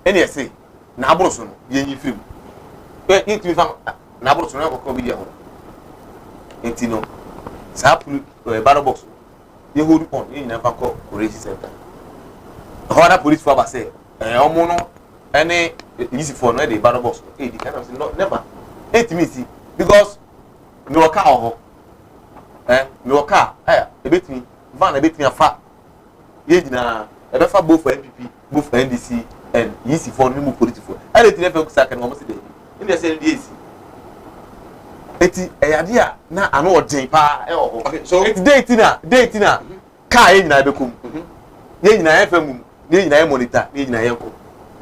ene ese na abroso no ye nyi film e ntimi fa na abroso no ko bi dia ho enti no sa battle box ye hold on ye nyina fa ko correction center hora police for ba say omo no ene easy for no dey battle box e di kind of say no never enti me see because me waka ho me waka ebetimi van ebetimi afa ye nyina e be fa both for MPP both for NDC and easy for no police for e dey tell for sack and almost dey in dey say dey eti eyade a na ano odin pa e ho so eti date na ka e nyina bekum ye nyina e famum ye nyina e monitor ye nyina e ko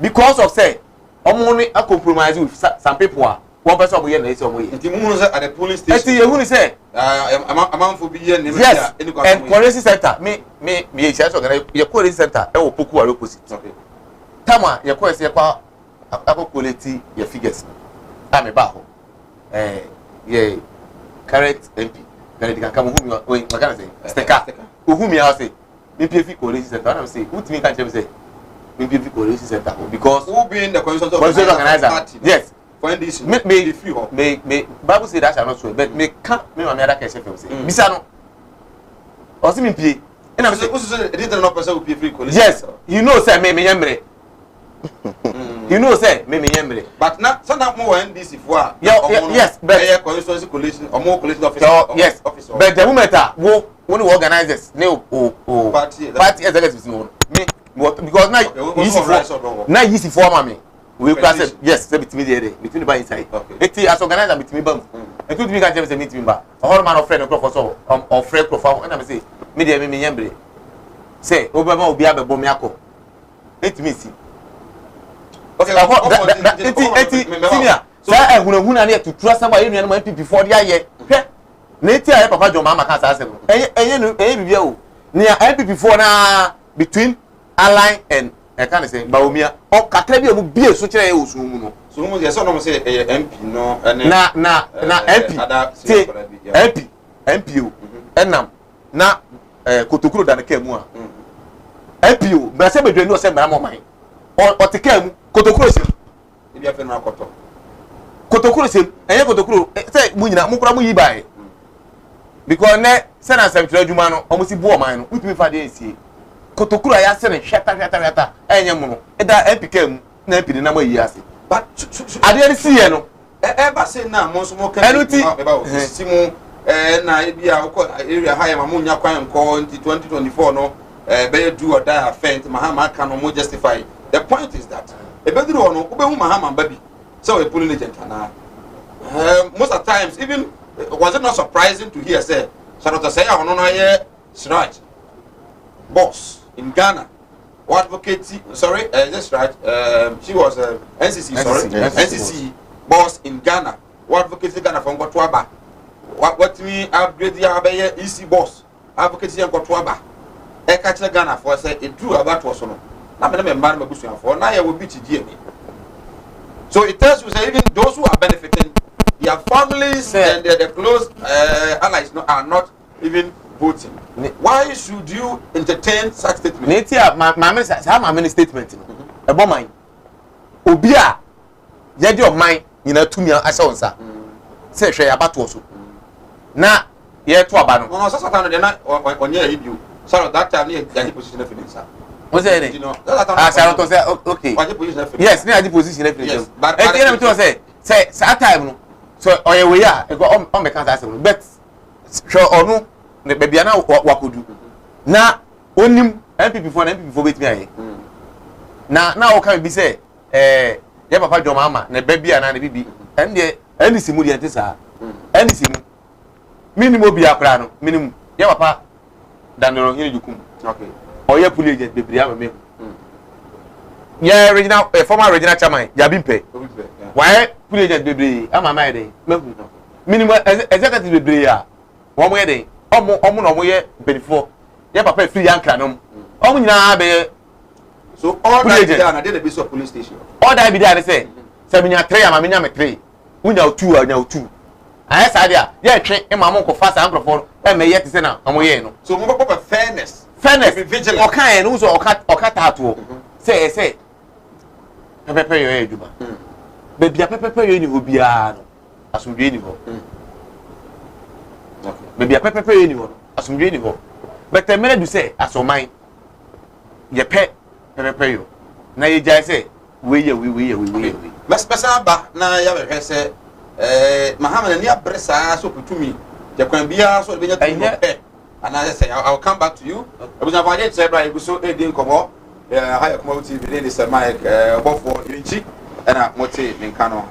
because of say omo ni a compromise with some people one person omo ye na ese omo ye enti mu no say at the police station eti ye hu ni say amanfo bi ye ne me ya eni kwa and correction center me ye church organize ye correction center e wo poku are opposite okay tama ye ko ese kwa akokoleti ye figures ame ba ho yeah current MP current can come who me magana say steka who me say me pf college center and say who me can say me pf college center because who being the constitution organizer yes for this me free ho me Bible say that shall not so but me can me other can say bisa no o si me pie and I say who say it not person who pf college yes you know say me yemre you know say me yemre but now sometimes more NDC for yes but constituency collation or more collation officer yes but the moment wo when we organizers ne o party executives no me because now easy for mama we class yes say between there between the by inside it as organizer between bam and to me can say meet me ba all man of friend of so of friend profile and I say me dey me yemre say obama obi abebo me akọ it me see okay eti senior so ehunahuna na to trust somebody you know MPP before dia ye hwe na eti aye papa John Mahama kan sa asem eye bibia o na MPP before na between align and I can say baomia o kakra bi o bie so kire e osun mu no so mu ye so no say MP no na MP o enam na kotokuro da na kemu a MP o ba se bedwe no se mara mo man o te kemu kotokuro se ebi afa na akoto kotokuro se enye kotokuro say mu nyina mu kura mu yi bae because ne se na sem tira djuma no o mu si bu o man no utimi fa de ensie kotokuro ya se ne hweta enye mu no e da MPK mu na MPD na mo yi ase but ade ni si ye no Ever say now, most more can about Simo na ebia area high mamunya kwan ko 2024 no be do or die offense Mahama can no justify. The point is that e be do no ube Mahama baby so a polling agent na most of times even was it not surprising to hear say Charlotte say I no here Siraj boss in Ghana what advocate sorry is this right she was NCC sorry NCC boss in Ghana what advocate Ghana from Gotuaba what me upgrade the Abaye EC boss advocacy and Gotuaba e catch Ghana for say it drew about was no na me man me busu for na ya will beat GMA. So it tells you say even those who are benefiting their families and their close allies are not even voting. Why should you entertain such statement? Netia my statement no ebo man obi a ye de of mine nyina tumi asa wonsa say hwe abato so na ye to aba no no so satan de na onye ahibiu so that time ye position of finance what's that you know Sharon to say okay yes na position of finance but you know say that time no so oye we ya e go on be can say but sure onu ne bebia na wakodu na onim MPP for betimi aye na o kan bi say ye papa John Mama na bebia na bibi ende simu de ntesa ende simu minimum bi akra no minimum ye papa danero hinu jukum okay oye police agent bebri amame ye regional former regional chairman Yabimpe why police agent bebri amama ede mehu no minimum executive bebri ya wo mo ede omo no mo ye benefo ye papa free yankra no omo nyina be so all that there na dey be so police station all that be there say se minya 3 amama nya me 3 unya 2 anya 2 aye sadia ye twe e mama ko fast ankrofo e me ye tse na omo ye no so mo papa fairness be vigilant okan no so okatato say pepe yo eduma be bia pepe yo ni obia no asumdwe ni ho okay be bia pepe yo ni ho asumdwe ni ho but the minute you say asoman ye pepe yo na ye jai say we mespesa ba na ya be say Muhammad ni abresa so putumi je kwan bia so be nya tu and as I say, I'll come back to you. I was about to say, right, so Edin Komo, higher Kumawood TV, this is my both for Unchi and a Moti Ninkano.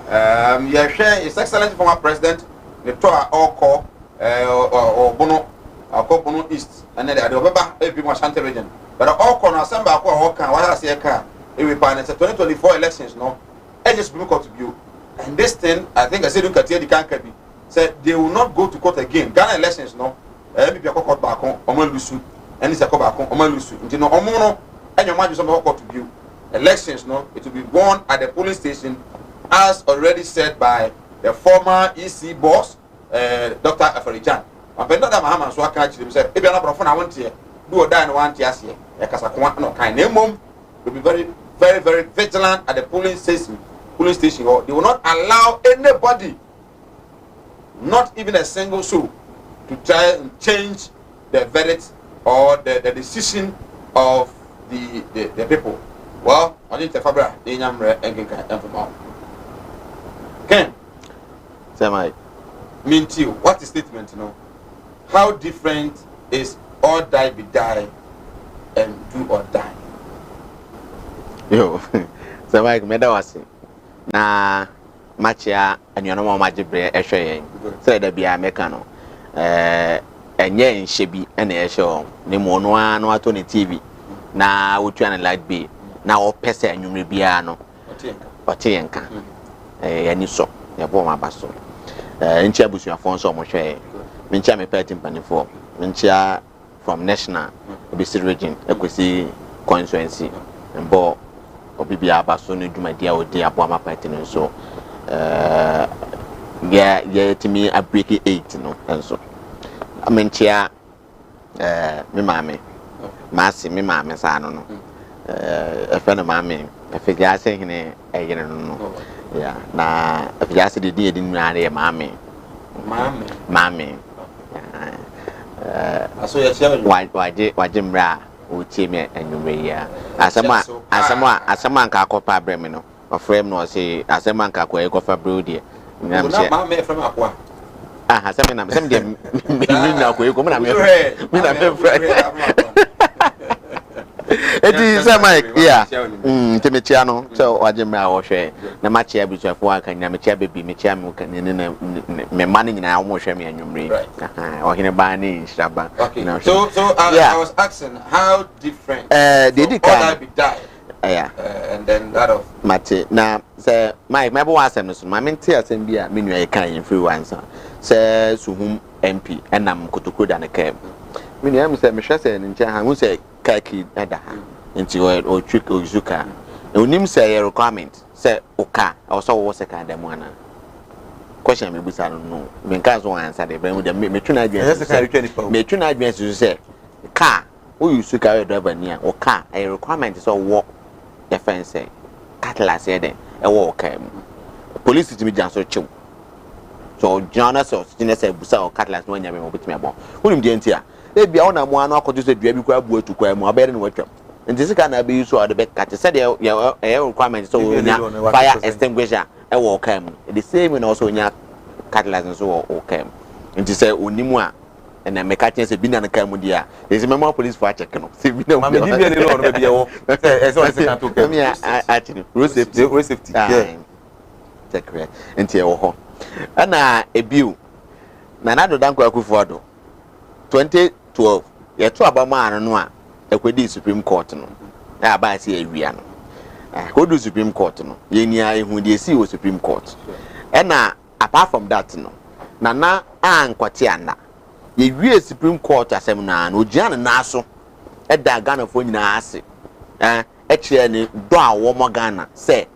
Yeah, share His Excellency former President, the Toa Oko or Bono, Bono East, and then the Adobaba, every Mashante region. But all corner, some back or can, what I say, a car, if we find it's 2024 elections, no, I just look out to you. And this thing, I think I said, look at the Kankabi, said they will not go to court again. Ghana elections, no. Maybe a court back on Omalusu, and it's a court back on Omalusu. You know, Omono, and your mind some court to view. Elections, no, it will be won at the polling station, as already said by the former EC boss, Dr. Afarijan. I'm not that Mahama, so I can't say, if you're not from I want to do or die in 1 year, a Casakwan, no kind of mom will be very vigilant at the polling station, or they will not allow anybody, not even a single soul, to try and change the verdict or the decision of the people. Well, I need to Fabra, the Yamre, and from Ken, Samai. Mean to you, what is statement, you know? How different is or die be die and do or die? Yo, Samai, Medawasi. Na Machia and your normal magic bread, Eshay, said there be a mechano. Enye nshebi ene ehwe ne mo no ato ne TV na wotu an light be na o pese anwumre bia no otienka yani so ye bo ma baso nchia busuafo nso mo hwe nchia me party mpanifo nchia from national obisi region ekosi constituency mbo obibia baso no dwumadi a odi abo ma party no so yeah to me a break 8 no enso amenchia me mame masi me mame sa no no efe no mame efe jase hene eyere no yeah na efe jase de di edin na re mame aso ya sia waje mra o cheme anwumre ya asama nka akopa breme no frame no say asama nka kwa ekofa brode nyam na ma me from akwa aha sɛ me na ko eko me na me eti sɛ Mike yeah nti me chia no sɛ waje me a wo hwɛ na ma chia bi so aka nya me chia baby me chia me ka ne me ma ne nyina wo hwɛ me anwumre aha ohene ba ne nhyiraba so I was asking how different they can be died yeah and then that of Mate na say Mike me bo asem no so ma mente asem bi a me nua e kan yin free one say suhum MP enam kotokro da ne kam me nua me say me hwɛ say ne nche ha hu say kaki ada ha nti o trick o zuka onim say requirement say oka also wo say kan da mu ana question me busa no me kan so answer de bra me twina adwen me twina adwen so say car o use car driver ni a o car a requirement so wo defense say catalyst here then e wo okay police ti me jan so chew so jana so tinese busa o catalyst no nya me obetimi abon unim de ntia e bia ona mo anu akojo se dua bi kwa bu atukwa mu abere ne watwam nti sika na be use o de be kate se de requirement so nya fire extinguisher e wo okay the same na also nya catalyst so wo okay nti se onimu a na me ka chen se bi na na kan mu dia ezi memo police for check no se bi na ma me bi ne no be bia wo e so se kan to ke me actually road safety yeah check right nti e wo ho ana ebiu na na do dan kwa kufuado 2012 ye to abama no a ekwedi Supreme Court no na ba se awia no go do Supreme Court no ye ni a ehu de si o Supreme Court na apart from that no na ankwati ana ye wie Supreme Court asem na ogian na aso e da Ghana fo nyina ase e kire ni do a wo mo Ghana se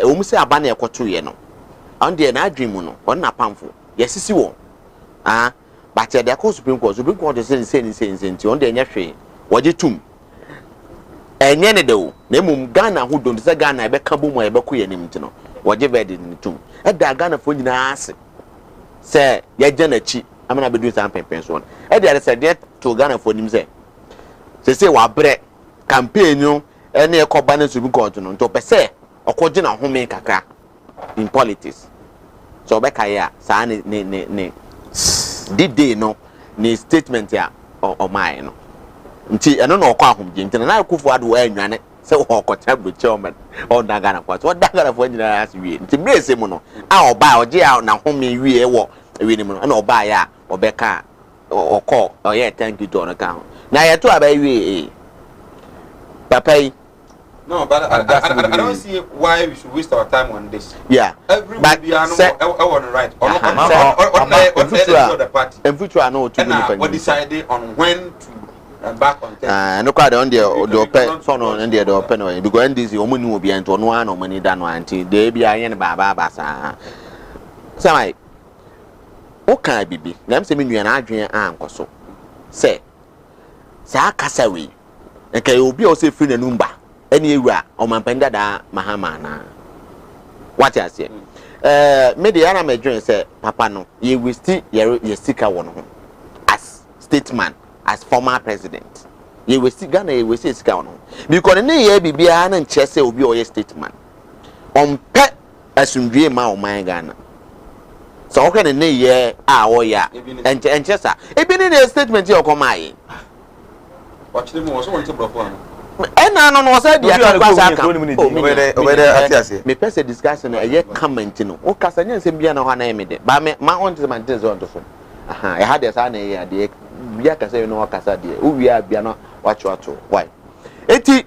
o mu se aba na ekoto ye no on de na adwin mu no on na pamfo ye sisi wo but the Supreme Court say on the nyahwe waje tum enye ne de wo na mum Ghana ho don se Ghana e be ka bomu e be ko yanim ti no waje verdict ni tum e da Ghana fo nyina ase se ye gya na chi amana be do san pempen so e de say de to Ghana fo nim se wa bre campaign no ene e ko ba na Supreme Court no to pe se okoje na home kakra in politics so be ka ya sa ne did they no ni statement ya o mai no nti eno no okọ ahomje nti na akufo ado anwane se wo okọta bro chairman o da Ghana kwat o da Ghana fo nyina as wie nti brace mu no a oba oje a na home wie wo wie ni mu no na oba ya obeka okọ oye thank you to no ka na ye to aba wie papa. No, but I don't see why we should waste our time on this. Yeah. Everybody on right. On the party. In future, I know to be what decided on when to back on. No crowd on the open, son on the open because this woman will be into one or money done until they be a yen baba basa. So I okay, baby. Let me say, you and Adrian uncle so say, Sakasawi. Okay, you'll be also free the number. Any area o mampenda da mahama na what I say me dey ana me dwen say papa no ye we still ye sika won ho as statesman as former president ye we still Ghana ye we still sika won ho because ne ye bibia na nche say obi o ye statesman on pe asundue ma o man Ghana so okay ne ye a o ya enche sa ebi ne statement ye okomaye watch them also want to brofo no say dia kwasa ka me pese discussion e ye comment no o kasa nya nsem bia na ho na emede ba me ma on te man tenzo on to so aha e ha de sa na e ya de bia kasa no kasa de o wi bia no wacho why eti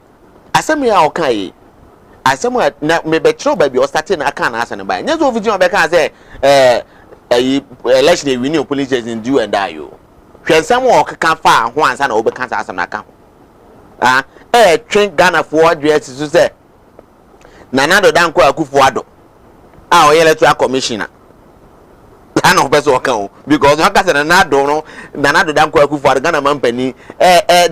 asem ya o kan yi asem na me be tro ba bi o start na aka na asa ne ba nya so video be kan say election e win o police in do and die yo hwensam o kaka fa ho ansa na o be kan sa asem na aka train Ghana for address to say Nanado Danko Akufuado our electoral commissioner. I know best work because I got Nanado Danko Akufuado Ghana Mampany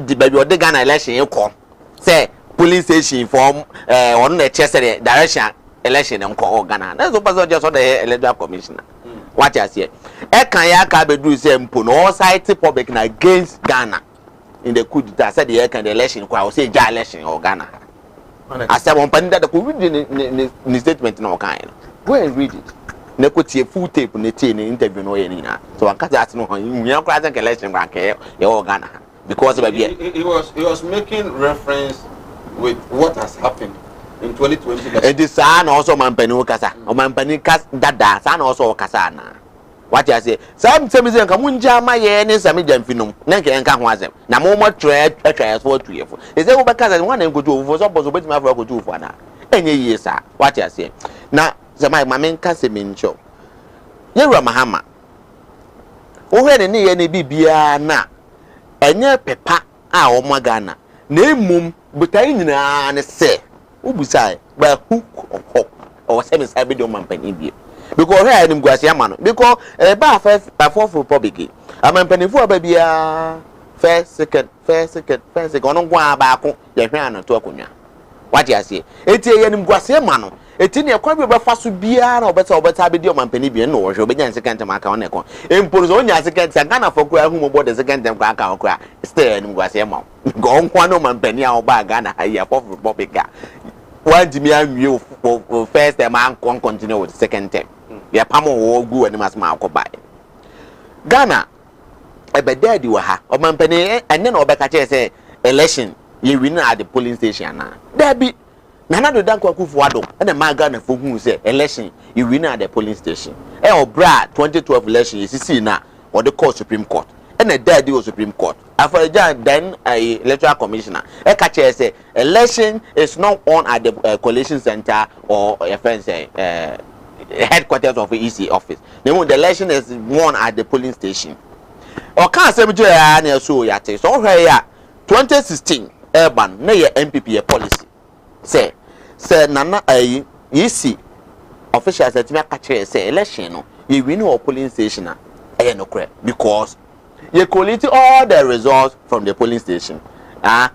the baby or the Ghana election you call say police station form on the chest direction election and call Ghana. That's what just on the electoral commissioner. What I say, Kanyaka Bedu say Mpuno side public against Ghana. In the coup d'etat said the election kwa say ja election or Ghana. I said one panda the read the statement no kind. Go and read it. na ko tie full tape ne tie ne interview no ye ni na so wan kasa ase no ho nyaa kra san election ba ke ye o Ghana because he was making reference with what has happened in 2020. It is an also mampani kasa o mampani kas dada san also kasa na what you say some say come unja ma ye ne sami jamfinum na nke nka ho azem na mo mo trade for 2 years is say wo be kasa one na go to for so bozo be ma for go to for na enye yi sa what you say na zama ma men kasa mencho Yewura Mahama wo hwe ne ye ne bibia na enye pepa a o mo Ghana na emum butai nyina ne se ubusai ba hook or semi sabi do mampani bi because here I am gwasi amano because ba first public amampani fu ababia first second ono gwa ba ko ye hwe an to akonwa what you say eti ye nim gwasi amano eti ne kwa bi ba fa so bia na obeta be di mampani bi no wo hwe obenya second time aka on ekon emporizo onya second time Ghana for kwa hu mo board second time kwa aka kwa stay nim gwasi amano go nkwa no mampani a oba Ghana ya public one Jimmy and first time and continue with the second time. Ya pamo wo gu ani mas ma akoba. Ghana e be daddy wa ha. O mampani enne na obeka che say election ye win at the polling station na. Dabi Nana do danko akufu ado. E ma Ghana fo hu say election ye win at the polling station. E obra 2012 election ye sisi na or the court Supreme Court. And a daddy was Supreme Court. After then a electoral commissioner. A catcher say election is not on at the coalition center or headquarters of the EC office. The election is won at the polling station. Or can't say me so yate. So here 2016 urban na ye MPP policy. Say nana EC officials that me catcher say election no you win or polling station na no correct because you collect all the results from the polling station. Na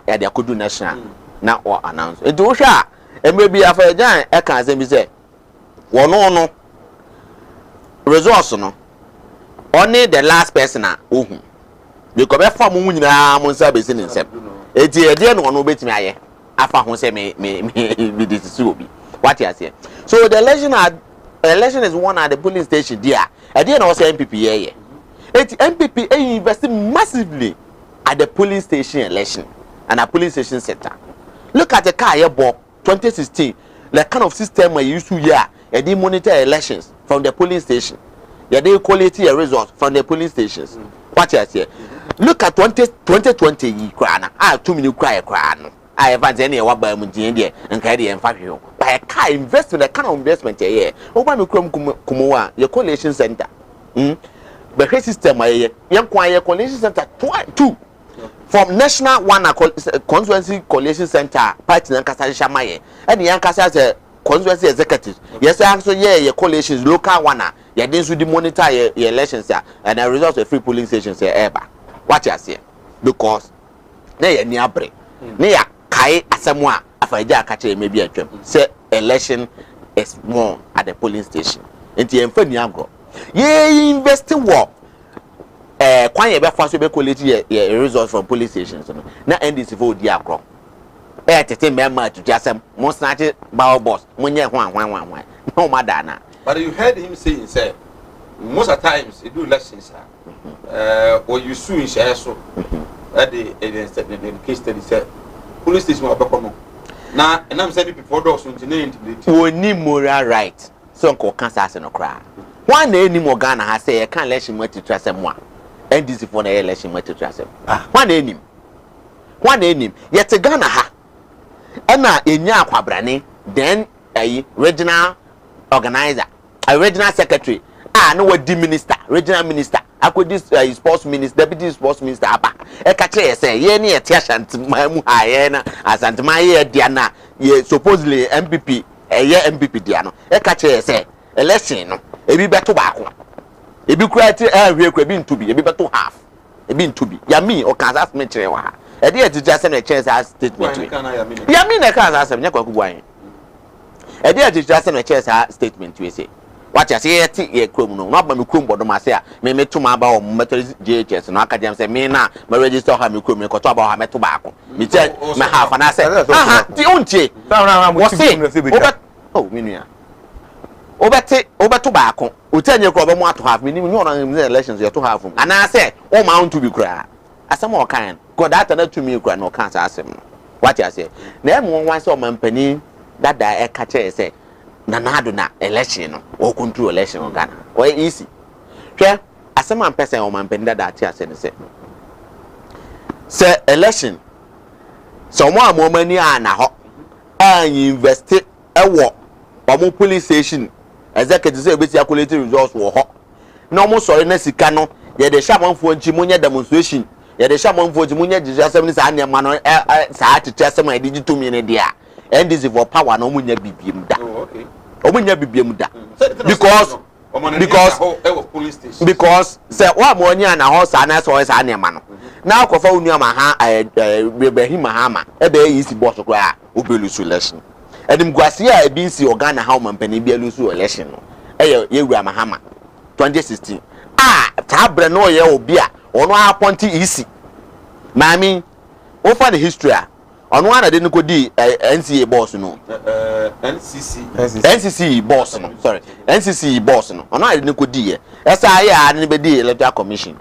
ya they could do national. Na or announce. It do sha. And maybe after Jan, I can say me say, one no results no. Only the last person na uhun. Because be form mu nyina mo nsa be sin nsem. Eti e dey no no betimi aye. Afa ho say me this obi. What you say? So the election is won at the polling station there. E dey no say MPP here. MPP invested massively at the polling station election and a polling station center. Look at the car here, Bob, 2016. The kind of system we used to hear, they monitor elections from the polling station. They quality a result from the polling stations. What you say? Look at 2020 krana. I 2 minutes cry krana. I have any what by Mundian and carry and factory. By a car investment, the kind of investment here. Obama Kumawood, your coalition center. But the system young coalition center 2 from national one constituency coalition center party Nankasa Shamaye and the Yankasa constituency executive. Yes, also your coalitions local one. You didn't monitor your elections and the results of free polling stations ever. What you say? Because they are near break. Near Kai Asamoah after Jackache maybe a term. Say election is more at the polling station. And the Enfaniago. Ye investing work. Kwanye be faso be quality results from police stations. Na NDC vote dia akro. Tete member to jasem mo snatch bow boss. Munye hwan. No madana. But you heard him saying say most of times he do elections or you sue in share so at the case study said police station abakono. Na and I'm saying before those who ni moral right. So ko cancer no cry. One any more Ghana has say I can't election to trust one. NDC for the election to trust him. One name. Yet a Ghana ha. Ena enya kwabrane then a regional organizer, a regional secretary. No what the minister, regional minister. I could this sports minister, deputy sports minister. E kache say ye ni etiashant mamu ayena asant maye diana ye supposedly MPP ye MPP diano. E kache say election no ebi beto baako ebi create ahwe kwa ebi ntubi ebi beto half ebi ntubi ya me o kan as me kire wa ha e dey ejija se na chance as statement ya me na kan as me kwa kubuan e dey ejija se na chance as statement we say what you say ye krom no ba me krom bodo ma say a me metuma aba o meto JHS no aka jam say me na me register ha me krom me ko to aba ha meto baako me che me half na say aha ti ontie oh minua obeto baako otenye kro be mo ato half minim nyo na elections ye to half and I say o ma to be kra asem o kan god that na to me kra no kan asem no what you say na em won wan say o mampani dada e ka che say na do na election no o control election o Ghana o easy hwe asem am person o mampani dada ati ase ne say election so mo amomani ana ho an invest e wo omo police station executive say be calculate results wo ho na omo sori na sika no ye de shamanfo nchi munye demonstration ye de shamanfo nchi munye jijasem ni sa anya ma no sa atete asem a digital mi ne dia NDC for power na omo nya bibiem da omo nya bibiem da because say wa mo nya na ho sa na so sa anya ma no na akofa unu ama ha bebehi mahama ebe yisi boss kra obelu selection edim gwase a ebi nsi Ghana ha mampani bia lusu election no yewura mahama 2016 tabre no ye obi a ono appointi isi mami ofa the history a ono ana de nko di NCA boss no NCC boss no sorry NCC boss no ono ana de nko di ye esa ya ne be di electoral commission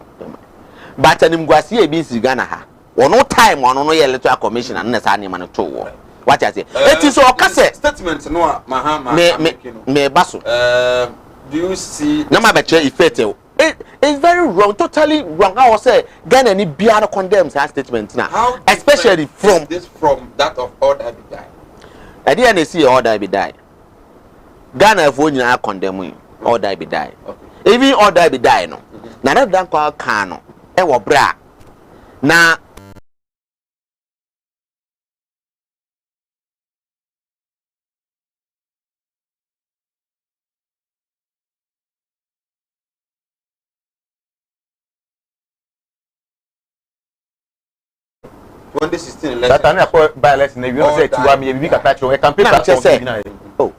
but edim gwase ebi nsi Ghana ha ono time ono no ye electoral commission and na sa ne man to wo what I say it is okase statement no mahama me baso do you see na ma beche effect it's very wrong, totally wrong. I was say Ghana ni biara condemns that statement now, especially from that of order be die. I didn't see order be die. Ghana for you condemn order be die. Even order be die no. Na that dan kwa kano e wo bra na that I never by election. You know, say to me, we can catch a campaign platform. Oh,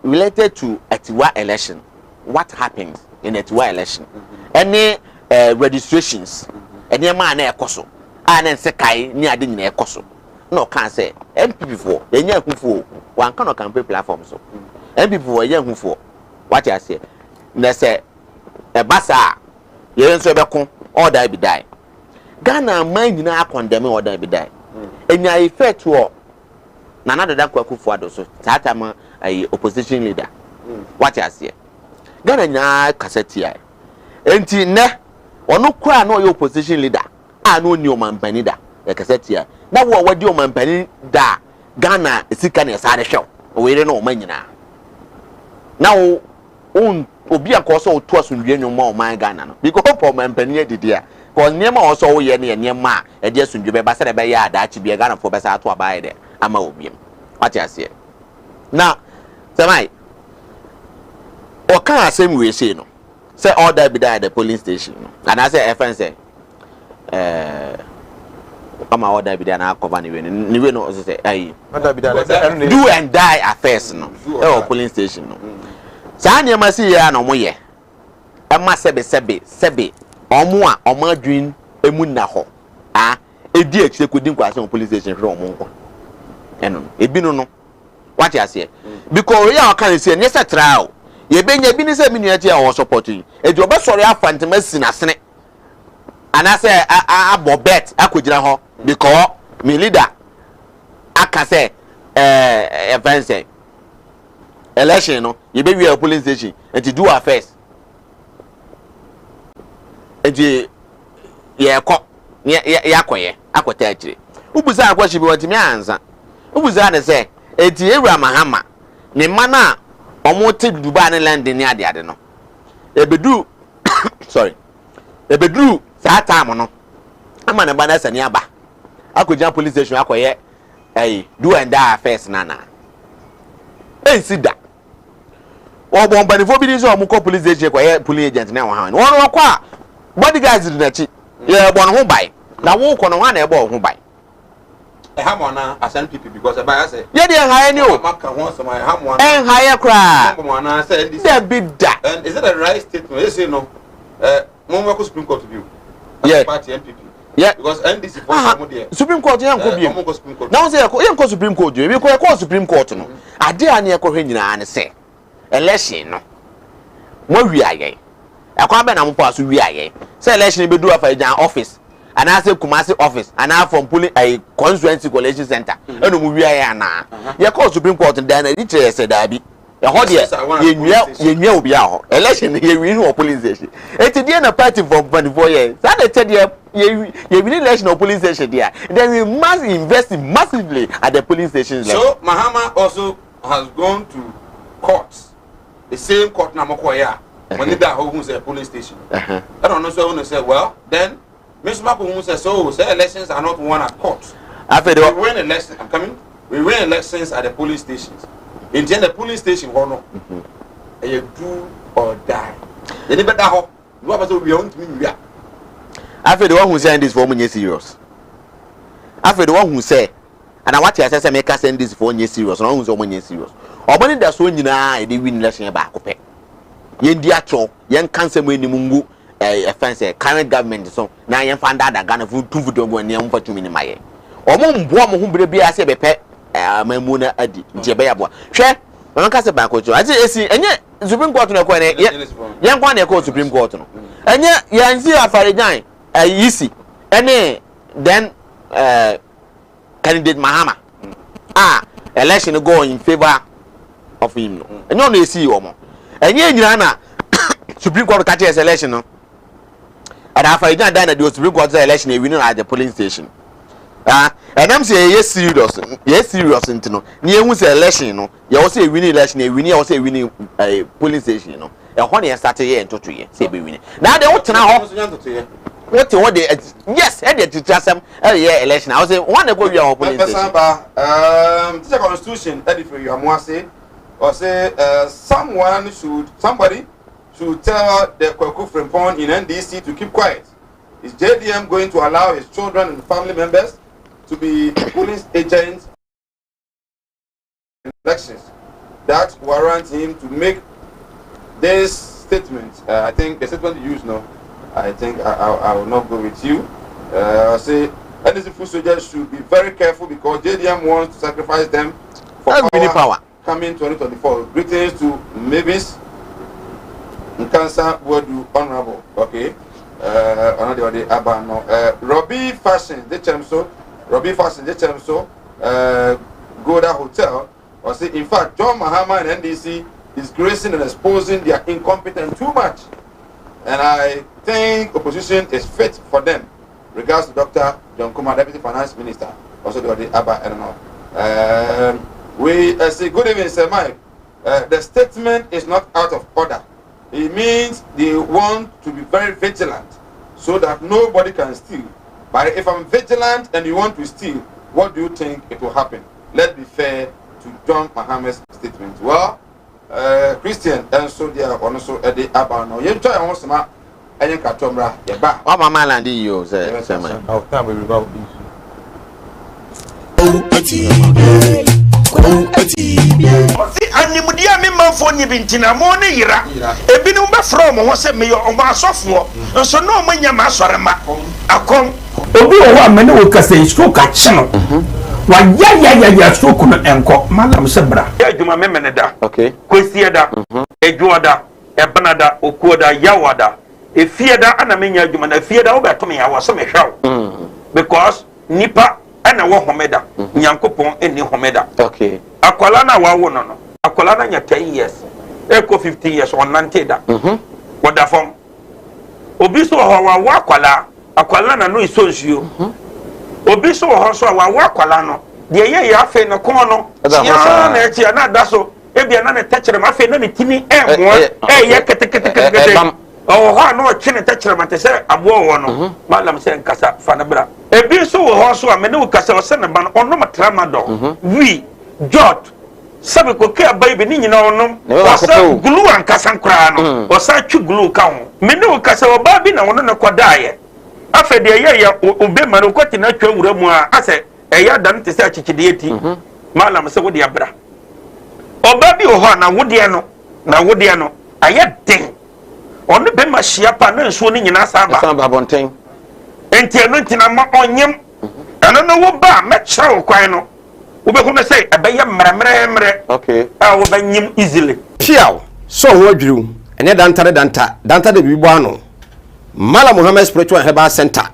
related to Etiwa election, what happens in Etiwa election? Any registrations, any man a koso, and then Sekai near the near koso. No, can't say MP before, the young who one cannot campaign platform. So, MP for a young who for what I say. They say a bassa, you don't say back or die be die. Ghana mind na condemn order be die. Enya effect wo na na dada kwaku fuado so tata ma opposition leader. What you say? Ghana nya cassette ai. Enti ne ono kwa na o opposition leader. A no ni o mampani da. E cassette ai. Na wo wadi o mampani da Ghana esika na sare hwew. O were na o manyina. Na o obi akoso o to asundwe nwoma o man Ghana no. Because for mampani edidi a because niema also wo ye ne niema e de asundwe be ba se de be ya adaachi bi Ghana for be sa to abaye de ama obiem what you say now samai o kan asem we say no say order be there at the polling station no and I say FN say ama order be there na cover ni we no say ai order be there do and die affairs no e polling station no sa niema si ya no mo ye e ma sebe omo a omo adwin emu na ho edi akire kodi nkwase on police station hwe omo nko eno ebi no what you say because ya kan say ne say trial ye benya bi ni say minu ati a wo support yi edi obesori afantema si na sene ana say abobet akogina ho because me leader aka say event say election no ye be we police station and to do affairs eji ye ko ya koye akota akire ubuza akwachi bi wantimi anza ubuza ne se eti ewura mahama ne mana omote Dubai ne land ne ade no ebedu sorry ebedu sa time no ama ne bana sani aba akoja police station akoye do and die affairs nana ensida obo mbanifo bi ni so omko police station koye police agent na wa won kwa bodyguards na chi ye bon ho bai na wo ko no wa na e bo ho bai e ha mo na asan people because e bai say ye de haye ni o maka ho so my ha mo en haye kra mo na say this the big da and is it a right statement you say no mo mo ko Supreme Court view yeah party MPP yeah because NDC for some there Supreme Court yan ko biem now say yan ko Supreme Court we ko Supreme Court no ade a na e ko hwe nyina ne say election no mo wi aye akwa be na mo pass wi aye say election be do afa jan office and I say Kumasi office and I from pulling a constituency collation center eno mo wi aye na ye call Supreme Court dan na reach say da bi e ho de ye nwa obi a ho election ye win no polling station eti dey na party for 24 years that they tell ye win election or polling station there then we must invest massively at the polling stations level. So Mahama also has gone to courts, the same court na Mokoya when they are who say polling station. I don't know, so when say well then Mr. Mako who says so say elections are not won at court. We win elections. I'm coming. We win elections at the polling stations. In the polling station, no, you do or die. Then you better hope. You have to be on to me. After the one who saying this for me serious. After the one who say, and I want to say make us send this for me serious. No who's on serious. Or money that's when you know they win election back. Okay. Yen diacho, yen cancel me ni mungu. Offense current government so now yen find out that Ghana food 2 foot go near for 2 minutes. Maye. Or mo mbo mo humbre bi ase bepe. Memuna adi jebe ya bwa hwe on ka se ba ko jo ati esi enye Supreme Court no ko ne ye kwa na ko Supreme Court no enye yanzi afarijan yisi ene then candidate Mahama election go in favor of him no enye no esi wo mo enye nyina na Supreme Court ka ties election no and afarijan dan na the Supreme Court election e win at the polling station. And I'm saying yes serious into no. Near who's election no. You also winning election, you also winning a polling station no. And when you started here and 2 years, say be winning. Now they want to know what they yes, headed to just some election. I was saying one go your polling station. This constitution that if you are say or say somebody should tell the Kwaku Frimpong in NDC to keep quiet. Is JDM going to allow his children and family members to be police agents in elections that warrant him to make this statement? I think the statement you use now, I think I will not go with you. I say NDC food soldiers should be very careful because JDM wants to sacrifice them for power coming 2024. Greetings to Mavis Nkansa Bodu Honorable. Okay. Another Abano. Robbie Fashion, the Chemso. Goda Hotel. Or say, in fact, John Mahama and NDC is gracing and exposing their incompetence too much. And I think opposition is fit for them. Regards to Dr. John Kuma, Deputy Finance Minister. Also, the Abba, I don't know. We say, good evening, Sir Mike. The statement is not out of order. It means they want to be very vigilant so that nobody can steal. But if I'm vigilant and you want to steal, what do you think it will happen? Let's be fair to John Mahama's statement. Well, Christian, and so they are also at the Abano. You try on some and you can tomra your back. Oh, my man, and you say, I'll come with about animudia me manfo ni bintina mo ne yira ebinu be from ho se me yo omo asofo nso no mo nya ma asorema akom obi o ho amene wo kasa stroke a chino wa ya stroke no enko malam se bra adwuma me mene da okay kwesi da edwoda ebanada okuoda yawada efieda ana menya adwuma na efieda wo beto me yawo so me hwaw because nipa ana wo homeda nyankopon eni homeda okay akwala na wawo no akwala na nya 10 years eko 15 years on nanteda woda fom obi so ho wa akwala na no isonsuo obi so ho so wa akwala no de ye afi no kon no ya na echi na daso ebia na ne techere ma afi na ne tini mo ye kete oh ha no chine techere ma te se abo wo no malam se nkasa fa na bra ebi so ho so amene wo kasa o se ne ban ono matrama do wi jot sabe ko ke baby ni nyina onom wasa glue ankasa nkra no wasa twu glue ka ho mene wo kasa o ba bi na wono ne kodaye afa de ye obe ma no kwati na twa wura mu a ase eya dan te se achichide eti malam se wo de abra oba bi o ho na wo de no aye den onu be ma hia pa na nsuo ni nyina saba bonten enti eno ntina ma onyem eno no wo ba me kyerew kwan no wo be hu na say ebe ye mremre okay wo ba nyim easily piao so ho adwuru ene danta de bibo ano Mala Muhammad Spiritual Herbal Center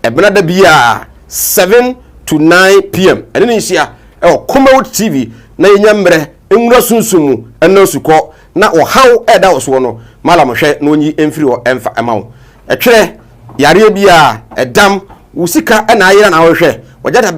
ebena da bia 7 to 9 p.m. ene ni hia Kumawood TV na yenyamre enwura sunsumu ena suko na ohaw eda oso no Mala mohwe na onyi emfiri o emfa emawo etwere yare bia edam usika ena ayira na wohwe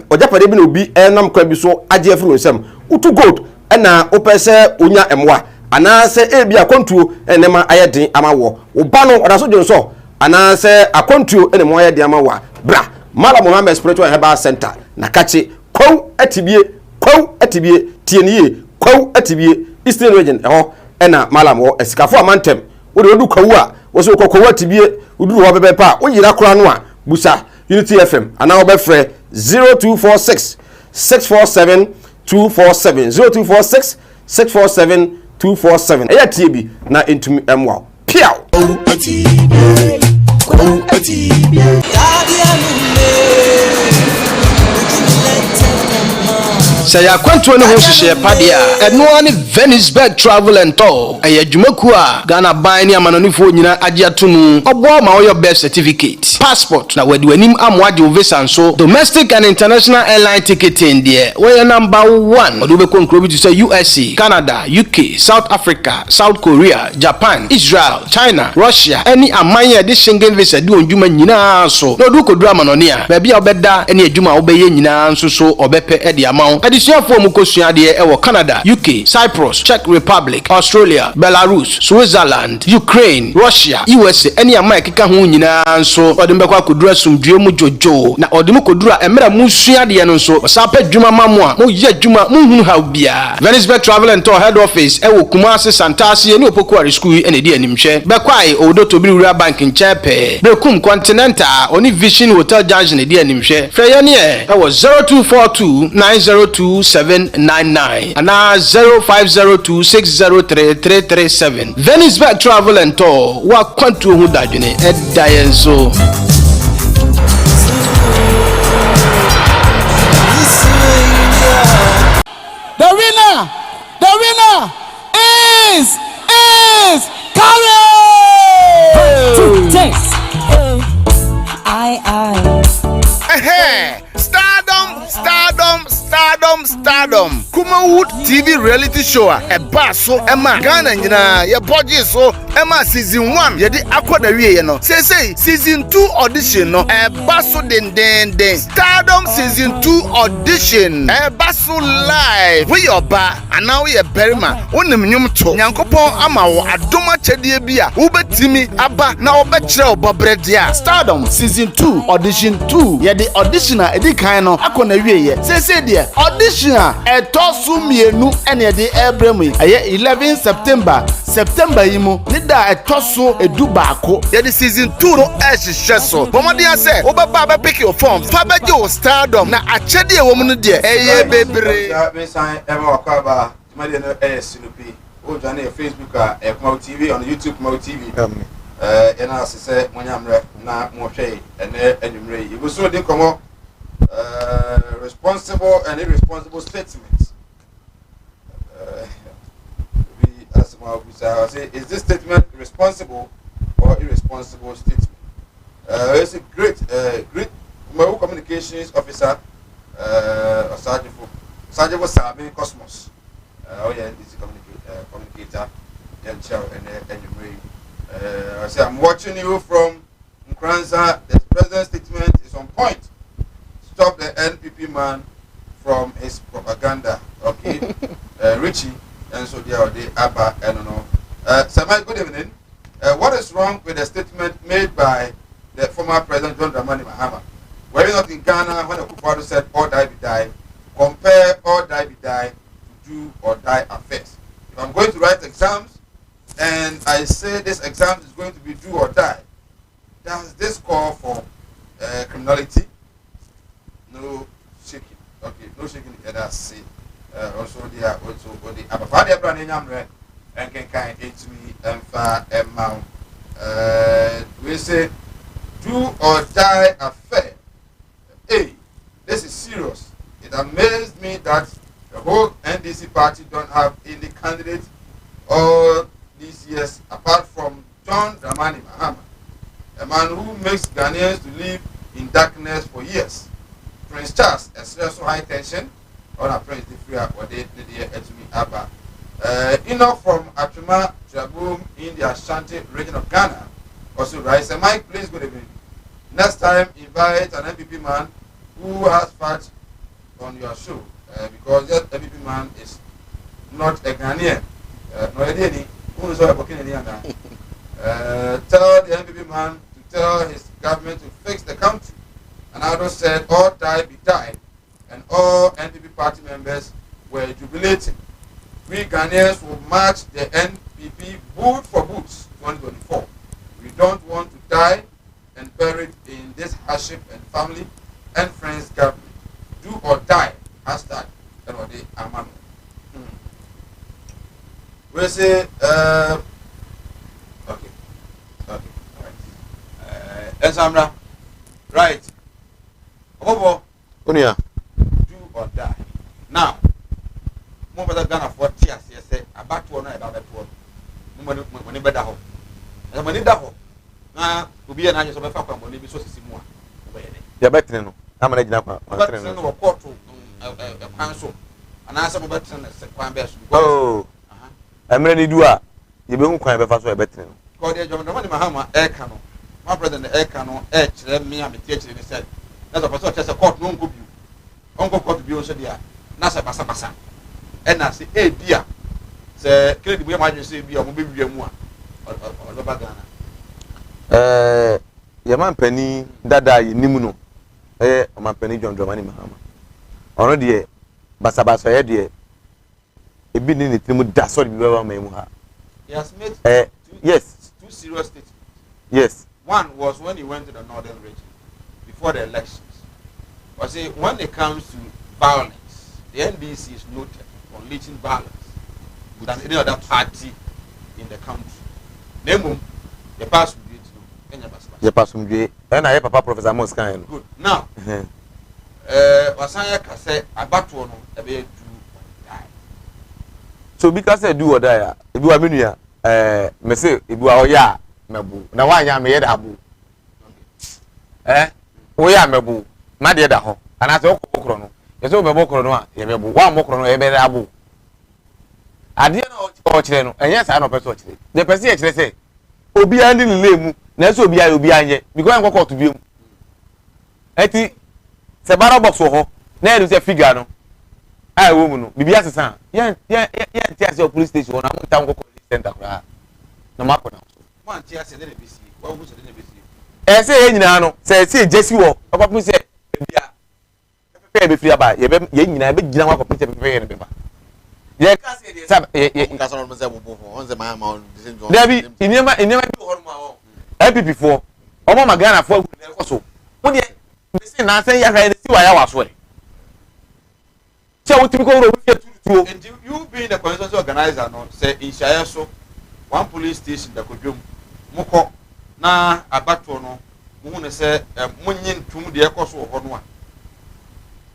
ojapade bi na obi enam kwa bi so agye afiri nsam utu gold ena opese onya emwa anase ebi akontuo enema ayedin amawo oba no odaso jonso anase akontuo enema ayedin amawa bra Mala Muhammad Spiritual Herbal Center na kache kwaw atibie tieniye kwaw atibie Eastern Region eho ena Mala mo esikafo amantem wo de odu kwaw a wo so kwaw atibie uduru ho bebepa wo yira kora no a busa Unity FM ana wo befre 0246 647 247 0246 647 247 eya tie bi na entumi emwa piao Say ya kwantu ne ho hihye pade a eno ani Venisberg Travel and Tour ayadwumaku a Ghana ban ne amanonifo nyina agye atomu obo ma wo your birth certificate passport na wadi wanim amwade visa nso domestic and international airline ticketing there we number 1 odo be konkro bi to say USA Canada UK South Africa South Korea Japan Israel China Russia any amanye de Schengen visa di ondwuma nyina so no do kodura amanoni a ba bia obeda ene adwuma obeye nyina nso so obepe e de amawo adisuafo mu kosua de e wo Canada UK Cyprus Czech Republic Australia Belarus Switzerland Ukraine Russia USA any amanye keka ho nyina nso odem be kwa kodura sumdue mu jojo na odem kodura emra mu sua de no nso osape dwuma mamu a mo ye dwuma mu hunu ha bia Venisberg Travel and Tour head office e wo Kumasi Santasi ene opokuari school ene de animhwe be kwai odo tobiri bank nchepe Brekum Continental oni Vision Hotel Junction ene de animhwe freye ne e wo 0242902799 ana 0502603337 Venisberg Travel and Tour wa kwantu hu dadwene edayenso The winner is Karen. Stardom. Kumawood TV reality show a basso Emma Ghana nyina ye budget so Emma season 1 ye di akwada wie no. Say season 2 audition no e basso den. Stardom season 2 audition e basso live. We your ba and now we berima wonim nyum to. Nyankopon ama wo adoma chedie bia wo betimi aba na wo bekire obobrede. Stardom season 2 audition 2 ye di auditioner edi kan no akona wie ye. Say there audition etosu mienu ene de ebremu aye 11 September yimu nida etosu edubako ye the season 2 no ehihye so bomodi ase obaba ba pick your form fa beje o Stardom na achede e womu no de eye bebre me sign ema wakaba tumade no sinupi o jane Facebook Kumawood TV on YouTube Kumawood TV ena asese monyamre na mohwe ene anwumre yi so de komo responsible and irresponsible statements. We ask my say, is this statement responsible or irresponsible statement? It's a great Kumawood communications officer, Sergeant for Sabi Cosmos. Oh yeah, this is communicator, and I say I'm watching you from Nkranza. The president's statement is on point. Stop the NPP man from his propaganda. Okay, Richie, and so they are the Abba, I don't know. Samai, good evening. What is wrong with the statement made by the former President John Dramani Mahama? Were you not in Ghana when the Kufuor said, "Or die be die"? Compare "or die be die" to "do or die" affairs. If I'm going to write exams and I say this exam is going to be do or die, does this call for criminality? No shaking. Okay, no shaking. That's see. Also, they are also the Abafadi brand Yamre and can kind it me and far amount. We say do or die affair. Hey, this is serious. It amazed me that the whole NDC party don't have any candidate all these years, apart from John Dramani Mahama, a man who makes Ghanaians to live in darkness for years. Prince Charles, a so high tension, or a Prince Defria, or they Etumi Abba. Enoch from Atuma, Jabum, in the Ashanti region of Ghana, also rise. And Mike, please good evening. Next time, invite an MPP man who has facts on your show, because that MPP man is not a Ghanaian. No idea who is working in Ghana. Tell the MPP man to tell his government to fix the country. And I just said, all die be died, and all NPP party members were jubilating. We Ghanaians will march the NPP boot for boots 2024. We don't want to die and buried in this hardship and family and friends government. Do or die. Hashtag Enode Amano. We say okay. All right. Samra. Right. Obo. Unia. Do or die. Now, mo better Ghana for tears. Yes, say about to na about to. Mo better ho. Na mo ni da ho. Na obi na anye so be fa kwa mo ni bi so sisi mu a. Ya betre no. Na ma na gina kwa. Betre no wo court kwan so. Ana asa mo betre na se kwan be so. Oh. Emre ni du a ye be hu kwan be fa so e betre no. Ko de John Dramani Mahama e ka no. My president e ka no e kire me a me tie kire ni said. That's a person who says court no go bi. Onko court bi o so dia. Na se basa basa. E na se e bia. Se credit bu ya ma say bia mo be bia mu a. O ba Ghana. Ya man pani dada yi nimu no. O man pani John Dramani Mahama. Ono de basa basa ye de ebi ni timu da so de bi ba ma mu ha. He has made yes, two serious statements. Yes. One was when he went to the northern region before the elections. But see, when it comes to violence, the NDC is noted for unleashing violence than any other party in the country. Name the past will be the past will be and I papa Professor Moscan. Good. Now, Wasanya can say about one a bit to die. So because I do or die, if you are minia, me say if you are ya mebu. Now why ya me abu? We are mebu. Ma de da ho. And as okro no. Yeso be bokro no a ye mebu. Wa mokro no ye be abu. Ade na o kire no. Enye sa na person kire. The person e kire say obi andi ni lemu. Na so obi aye obi anye. Because en kokko to biom. Eti se baro box ho. Na e say figure no. Ai wo mu no. Bibi asesa. Ye ti ase police station na mo tan kokko center kra. Na mako na. Mo anti ase de bisi. Wa wo se de bisi. Say ye nyina no. Say Jesse wo. Papa say bia. Pepe be free aba. Ye nyina be gina wa ko pepe ye ne be ba. Ye ka say dey sab ye ka so no say bobo on say my on the same job. Dabi inema bi ho no ma wo. APP fo. Omo magana fo agu na ko so. Wo de me say na say ya ka ye si wa ya wa so e. Che wo timi ko ro fi tutu. And you being the consensus organizer no say in Shire so one police station da kodwom moko na abato no mu ne say munyin tum de ekoso ho no a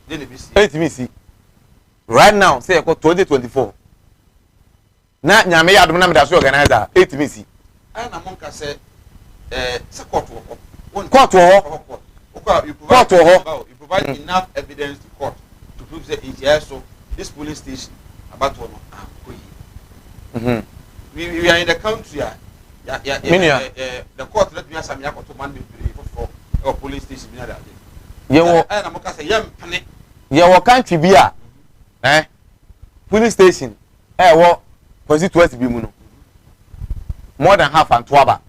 de ne bisi etimi si right now say ko 2024 na nyame ya adom na me da so organizer etimi si ai na monka say say court wo you provide enough evidence to court to prove that in so this police station abato no we are in the country the court let me asam yakoto man be for police station bi na da ye wo na mo ka say yam pane ye wo country bi a police station wo constituency bi mu no more than half and twaba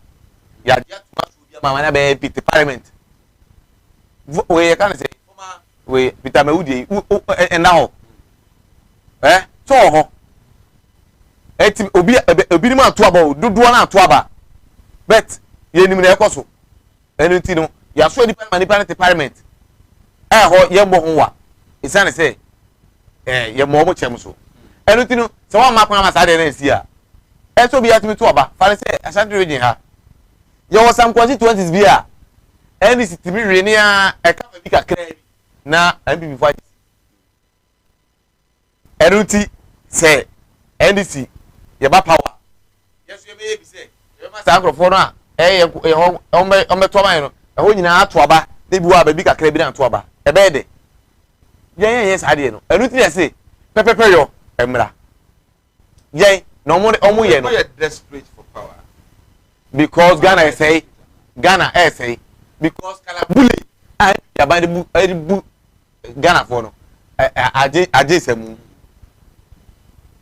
ya dia to bi ma na be PT parliament we can say we Peter Mewudi and now so ho eti obi ni ma to aba dodo na to aba bet ye nim na ekoso enu ti no ya so di parliament ho ye mo ho wa isane say ye mo mo chem so enu ti no se wa ma kwa ma sa de na si a so bi ya timi to aba fa say Ashanti region ha ye wo sam constituencies bi a NDC timi re ni a e ka bi kakra na MPP fight enu ti say NDC ye ba power sa microphone a on to man no ho nyina ato aba na bi wa ba bi kakra bi na to aba e be de yes ade no enu ti say pepepe yo emra yen no mo ye no desperate for power because Ghana say because kalabuli ya ba de bu Ghana for no aje semu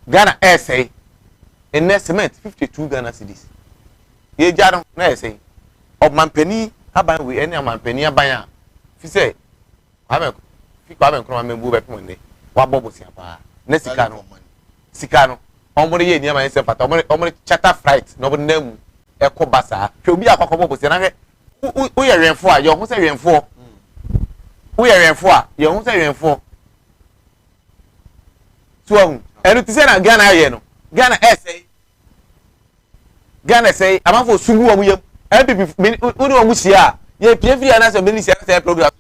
Ghana say in next cement 52 Ghana cedis ye jaro na say of mampani aban we any mampani aban a fi say fi kwa ben kro membu be pon ne wa bobo sia pa na sika no omori ye ni ama ese pata omori charter flight no bo nam e ko basa hwe obi akoko bobo sia na hwe wo ye renfo a ye ho se renfo wo ye renfo a ye ho se renfo so enu ti se na Ghana ye no Ghana say amafo sugu wo mu yem MPP wo ni wo mu sia ye PFD ana se mini sia se program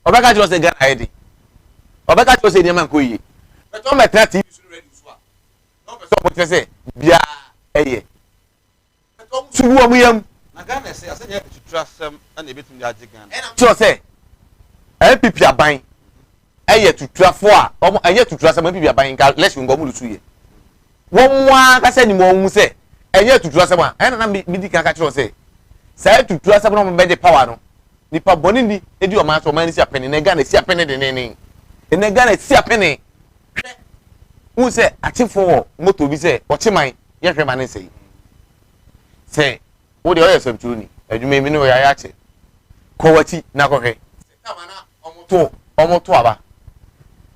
obeka ji o se Ghana ID obeka ji o se ni man ko yi but o metra TV so ready so a no be so mo say bia eye but o sugu wo mu yem na Ghana say asenya tutrasem ana ebetum ya Ghana ena so say MPP aban eye tutrafo a o eye tutrasem MPP aban ka let's go mu lusu ye won wa ka se ni mo hu se eye tutrasem a ena na mi di kan ka kiro say say tutrasem no mo be de power no nipa boni ni edi o ma so man si apene na Ghana si apene de ne na Ghana si apene hu se achifo moto bi se o chiman ye hwe man say wo de o ye samturu ni adwuma mi ne o ya che ko wati na ko hwe kama na omoto aba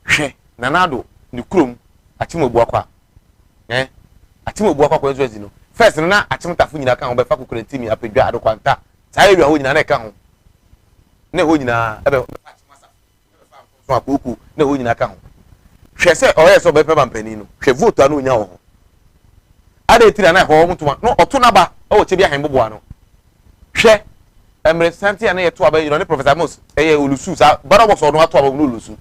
hwe nanado ni kurom achimobu akwa achimobu akwa ko ezo no first na achimtafu nyina kan obefa kokore timi apedwa adokwanta saa area ho nyina na ka ho na ho nyina ebe so akoku na ho nyina ka ho hwe se o ye so be peba mpani no hwe vote anu nya ho ade tira na ho mutuma no oto na ba o che bia hembobo ano hwe emre santi ana ye to aba you know Professor Mos eye olusu sa bara box ono ato aba no olusu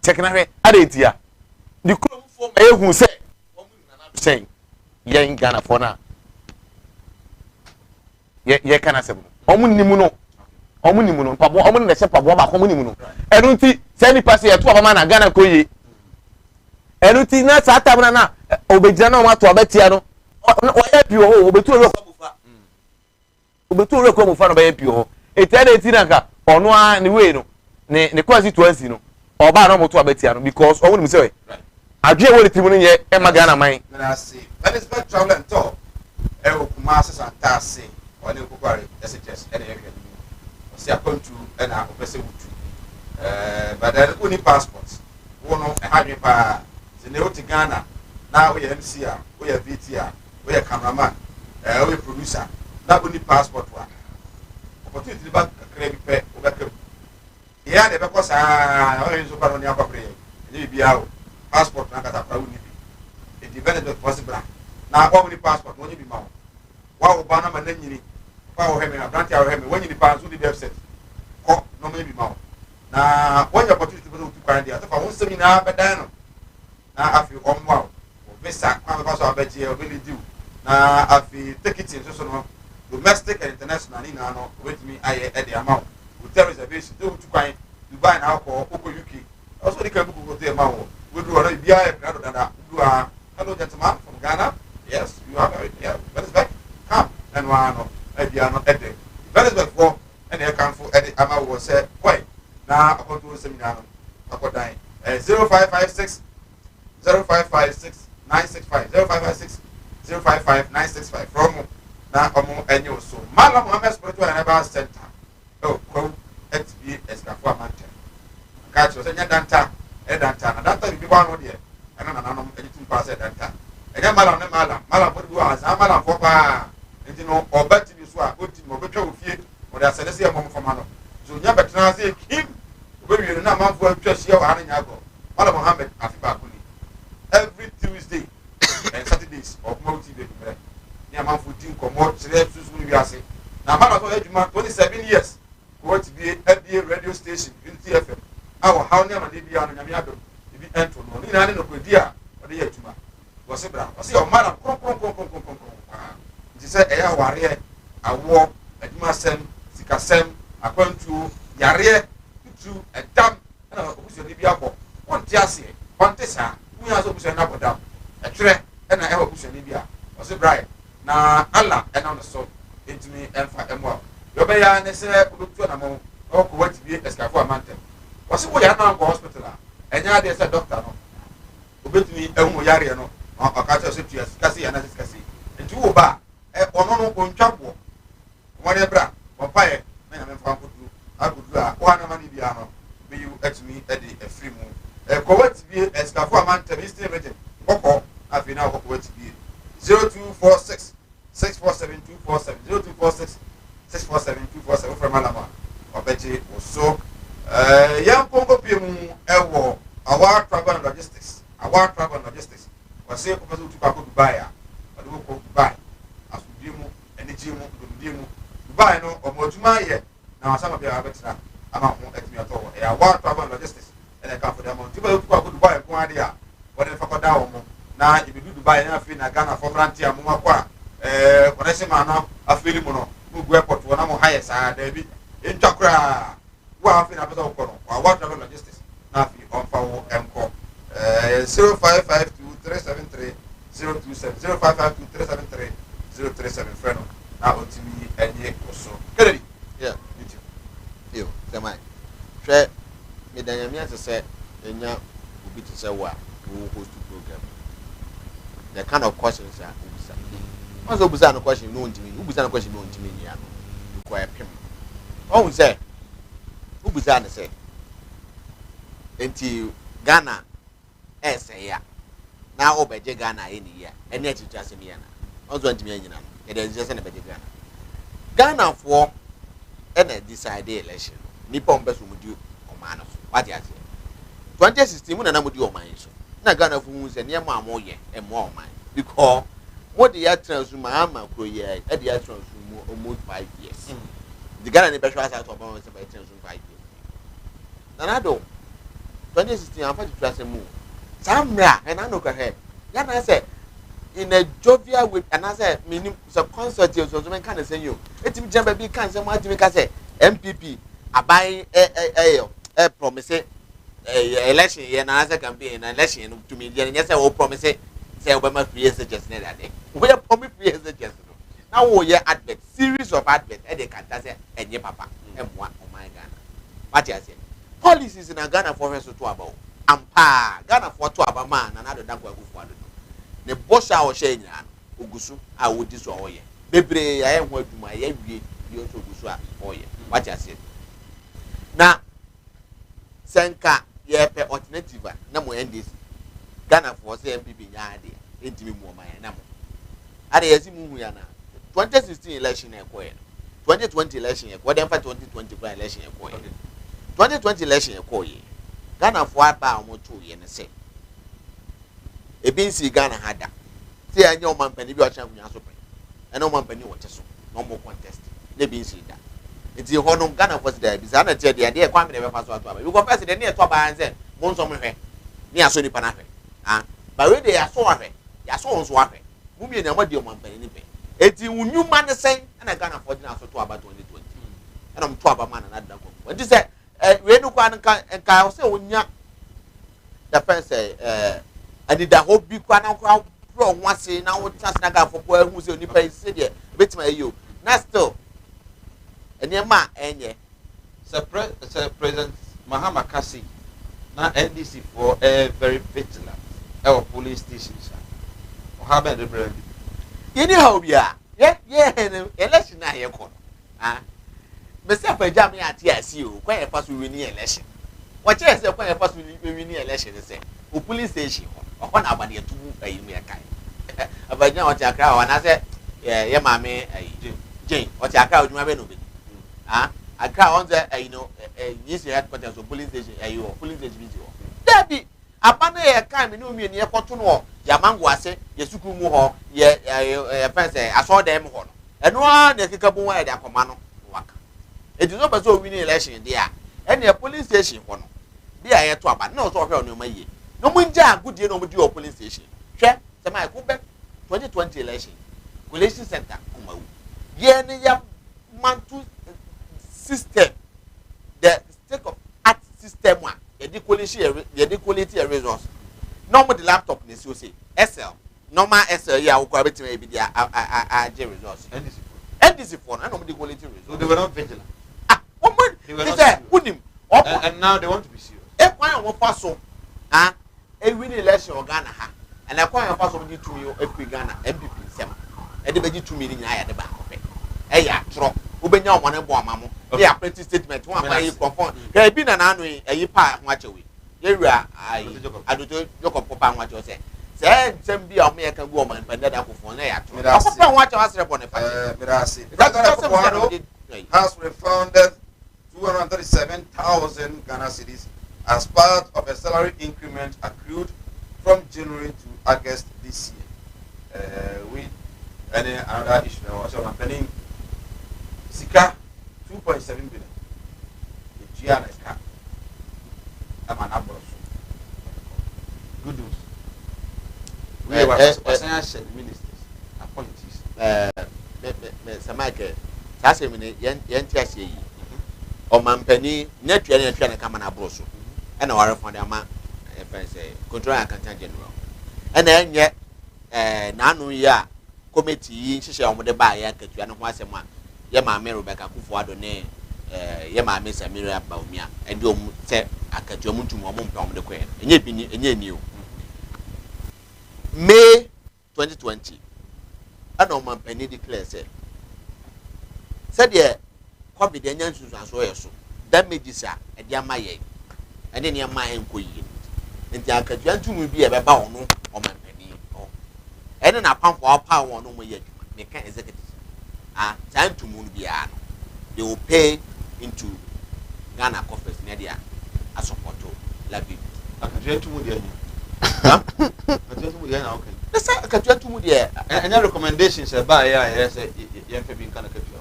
check na hwe ade tia the chrome form eye hu se omu na na say yen Ghana for na ye kana se omu nimu no pabo omu na se pabo ba ko omu nimu no enu nti se ni pass ye to aba na Ghana ko yi enu nti na sa tabna na obejira na o ma to aba tia no o ye pi o obetu o ko mufa obetu o ko mufa no ba ye pi o etade eti na ka ono a ni we no ne constituency no oba na mo to aba tia no because omu nimu se we adwe wo litimu no ye e ma Ghana man na say Venezuela travel and tour e o kuma asesa ntase one kokare SHS e na ye o se akontu e na opese wutu but then uni passport wo no e hadwe pa se ne o ti Ghana na o ye MC a o ye VT a o ye cameraman o ye producer na uni passport wa opportunity ba kakre bi pe o ba kam ya de be ko sa o ye so pa no ni akwa pre ye bi a passport na kata kwa uni bi e develop possible na kwa uni passport woni bi ma wa o ba na ma na nyini kwa o heme na branch a o heme woni ni pa so di website ko no me bi ma na woni opportunity be to kwa dia to fa won semi na be dan no na afi omwa o visa kwa ba so abeje o be di na afi ticketing so no domestic and international ni na no with me aye e de amount hotel reservation to kwa Dubai na ko UK also the can go to amount we do already be a crowd that do hello gentlemen from Ghana. Yes, you have Venezuela. Come and one of not at the Venezuela for and I come for Eddie Ama was said, wait, now I go to the seminar. I go die 0556 0556 965 0556 055 965 from now and you so Malam Mohammed Spiritual and About Center. Oh, quote XB Escafua Mountain. Catch us and Danta. Edanta na data bi kwa no de ana na nanom editum pass edanta enya malam ne malam bodu a malam fo pa enti no obati bi so a oti mo betwa ofie mo da sene se e mo fama no so nya betena se kim obewie na manfo atwa hia wa anya go malam Mohammed afiba kuli every Tuesday and Saturdays of Kumawood TV ni manfo din komo tire susu ni wiase na malam so eduma 27 years Kumawood TV radio station Unity FM awo how ne ma de bia no nyame adom bi ento no ni na ne no kwedi a o de yatuma wo se bra o se o mara kron ti sɛ ɛyɛ awareɛ awoɔ adwumasɛm sikasɛm akwantuo yareɛ tutu ɛdam ɛna obusuani bi abɔ wɔnte aseɛ wɔnte saa wonya sɛ obusuani abɔ dam ɛtwerɛ ɛna ɛwɔ obusuani bi a ɔse brae na ala ɛnam ne so ɛntumi ɛmfa ɛmoa yɛbɛyɛ ne sɛ wobɛtu anamɔ na wɔkɔ watibie asikafo amantɛm wɔse woyɛ na nkɔ hospital a ɛnyɛ adeɛ sɛ doctor no obɛtumi ɛhu yareɛ no ɔka kyerɛ sɛ tua sika se yɛna sɛ sika se nti wo ba ɔno no ɔntwa boɔ wɔne bra wɔmpayɛ na nyame mfa nkodu akodu a wohanama no biara no bɛyi atumi de afiri mu kɔwa tibie asikafo amantɛm eastern region wɔkɔ afei na wɔkɔkɔwa tibie 0246 647 247 0246 647 247 from Alama ɔbɛgye wo so yɛn konko pie mu ɛwɔ our travel and logistics wɔse wopɛ sɛ wotu kɔ akɔ Dubai a ɔde wokɔ Dubai asodie mu anigye mu domdie mu Dubai no ɔmo adwuma yɛ na wasama biara bɛtena ama ho atumi atɔ hɔ ɛyɛ our travel and logistics ɛna ɛka fo de ama nti wopɛ sɛ wotu kɔ akɔ Dubai nko ade a wɔde ne fa kɔda wɔ mo na yɛbɛdu Dubai na afei na Ghana fɔ mmerante a moma kɔ a wɔde se ma no afei mu no mogu airport wɔ na mo ha yɛ saa daabi ɛntwa koraa wo a afei na apɛ sɛ wokɔ no our travel and logistics na afei ɔmfa wo ɛnkɔ 0552 373 027 0552 373 037 friend na otimi enye oso Kennedy yeah you sema hwe me danyame asese enya obi to say wa wo host program the kind of questions are ubisa once ubisa no question no ntimi ubisa no question no ntimi nya no ko epem ohun say ubisa no say enti Ghana say ya na obeje Ghana eni ya ene achicha asem ya na onzo ntimi anyina no e dey just na beje Ghana for ene decide election nipa ombeso mudi omano so what ya say 2016 na mudi oman so na Ghana fu hu se ne ma amoye e mo oman because what the ya transuma ama kro ye e dey transuma almost 5 years the Ghana ne behwa sa to oban se by transuma 5 years na do 2016 amfa transuma Samra and I know her. Yana said in a jovial way, and I said, meaning some concert, so man can say you. It's me, Jambi can say, what you can say, MPP, a buying a promise election, and another campaign, an election to me, and yes, I will promise it. Say, Obama 3 years just that day. We are probably 3 years just now. We are advert, series of adverts, and they can't say, and your papa, and one of my Ghana. What you say? Policies in a Ghana for us to about. Ampa Ghana for to abama na nado dankwa gufu ado ne bosha o hye nyina ogusu a wodi so oye bebre aye ho aduma ye wie bi o so ogusu a oye what you say na senka ye pe alternative na mo NDC Ghana for say MPP nya ade entimi mu oman na mo ade yesi mu hu ya na 2016 election e ko ye 2020 election e ko dem fa 2020 election e ko ye 2020 election e ko ye Ghana for aba omoto ye ne se ebinsi Ghana hada se anya o mampani bi o chan kunya so pe ena o mampani wo te so no mo contest ne binsi da enti ho no Ghana for da bi sa na tie de e kwa me be fa so ato aba bi ko first de ne to aba anze mo nso mo hwe ne aso ni pa na hwe ba we de aso ahwe ya so nso ahwe mu mi na mo de o mampani ni pe enti unwuma ne sen na Ghana for na so to aba 2020 ena mo to aba man na da ko enti se we no kwa nka say onya the fence adida hobi kwa na kwa pro nwase na wo chance na ga fofo hu say onipa ise de betima ayo na still enema enye President Mahama Kasi na NDC for very vigilant our police stations o ha be the brand anyhow bia election na ye ko Mr. Pajami at TSU, quite a fast winning election. What is a quite a fast winning election? Say, who police station, or one about the 2 a year kind. About now, what I crowd, and I said, yeah, mammy, Jane, what I crowd, you have been. I crowd on the, yes, headquarters of police station, a police station. There be a banner a kind of me near Cotonou, Yamanguase, Yasukumu, I saw them, and one the Kikabu, their command. It is not so winning election there. Any a police station one. Be I to about no so on your may. No munja good year no police station. Check the my 2020 election. Collation Center, then ya mantu system the state of art system one the quality resource normal the laptop ne so say SL normal SL ya wo kwa betima be dia a resource NDC phone and normal the quality resource. So they were not vigilant. And now they want to be serious. E kwan wo fa so e win election Ghana ha and e kwan wo fa so di to you e Ghana MPP nsem e de beji 2 million ya de ba ko pe e ya tro wo benya o mo ne bo amamo e ya pretty statement one by confirm e bi na anu e yi pa ho achewe ye wura adoto Jacob papa ho achewe say nsem bi o me ka gu o man pende da ko fon na ya tro papa ho achewe asre bo ne fa has refunded 237,000 Ghana cedis as part of a salary increment accrued from January to August this year. With any another issue, so I'm planning Sika 2.7 billion. The GR is cap. I'm an abroad. Good news. We were financial ministers, appointees. Samake, that's a minute, Yantia. O mampani netwa na twa na kama na broso e na ware fon de ama e fen say control accountant general e na enye na anu ya committee hihye o de ba ya katua no ho asem a ye ma me Rebecca Kufuado ne ye ma me Samira Baumia e de o se akatua mutum o mpa o de kwen enye bi enye ni o May 2020 ana o mampani declare say de COVID enyan susu aso yeso damages a e dia maye ene ne ma enko yi nti akatua ntumu bi e beba ono o mampani o ene na pamfo apa won mo ye adwuma me kan executive san ntumu no bia no they will pay into Ghana coffers ne dia a support la bi akatua ntumu dia ni akatua ntumu dia na okay esa akatua ntumu dia enya recommendations e ba ya say ye mfa bi kan akatua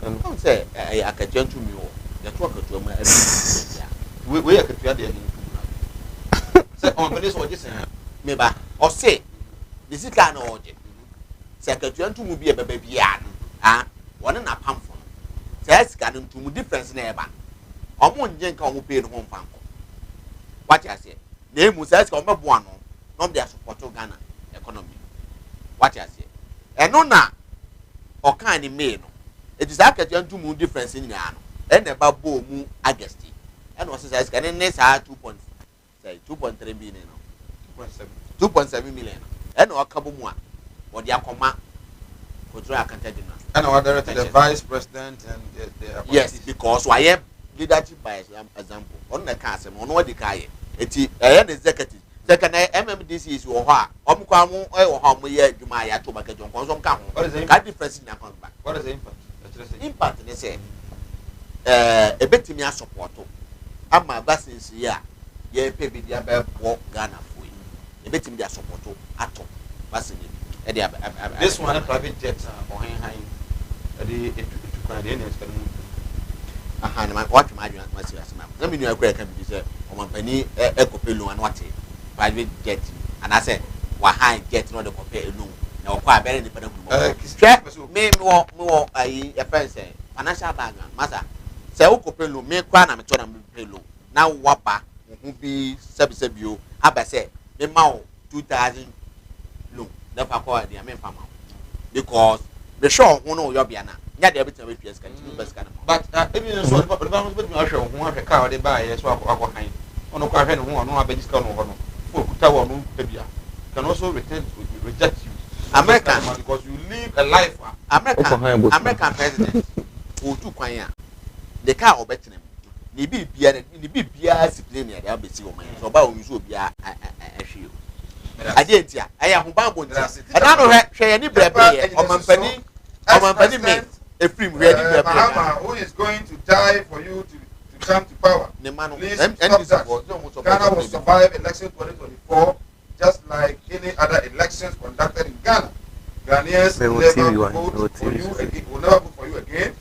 don't say akatua ntumu o ya to akatua ma we akatua dia ni say on pele so je say me ba o say the sika na oje say akatua ntumu bi e baba bia no wona na pamfo say sika ntumu difference na e ba omo nje nka omo pay no ho mfanko what you say na emu say sika omo boa no no dey support Ghana economy what you say eno na o kan ni me no it is akatua ntumu difference ni na no e na ba bo mu August and was say sika ne sa 2.3 billion no 2.7 million and o kabo mu a o de akoma control accountant general and order to the vice president and the yes because why leadership by example on the council on what the kai eti an executive second MMDC is wo ha omkwa mu wo ha mu ye adwuma ya to baka jon konso nka ho ka difference na kon ba what is the impact impact ne say ebetimi a support ama vaccines ya ye pe bi dia ba bo Ghana foi ebetimi dia support ato vaccine e dia this one private jet or hen the etukwan the next na ma what ma adwuma ma si asema na me nu akura ka bi say o mampani ekopelu an wate private jet and I say wa high jet no de kopelu na o kwa bere ni pada ku me wo ayi e fa say financial background masa say o kopelu me kwa na me to na me pelu na wapa hu bi sebisebio aba say me ma 2000 loan na fa kwa dia me fa ma because the show hu no yo bia na nya de betin we PS kan ti best kan but even so the ba betin we hwe hu hwe ka o de ba ye so akọ kan ono kwa hwe no hu ono abaji ska no ho no for kuta wo no tabia can also reject you American because you live a life American president o tu kwan ya the car obetin ni bibia discipline ya da besi o man so ba o nso obia ahwe o agentia aya ho ba bo ntia na no hwe ye ni brebre o mampani me efrim hwe ni brebre who is going to die for you to come to power. Please stop that. Ghana will survive election 2024 just like any other elections conducted in Ghana. Ghanaians will never vote for you again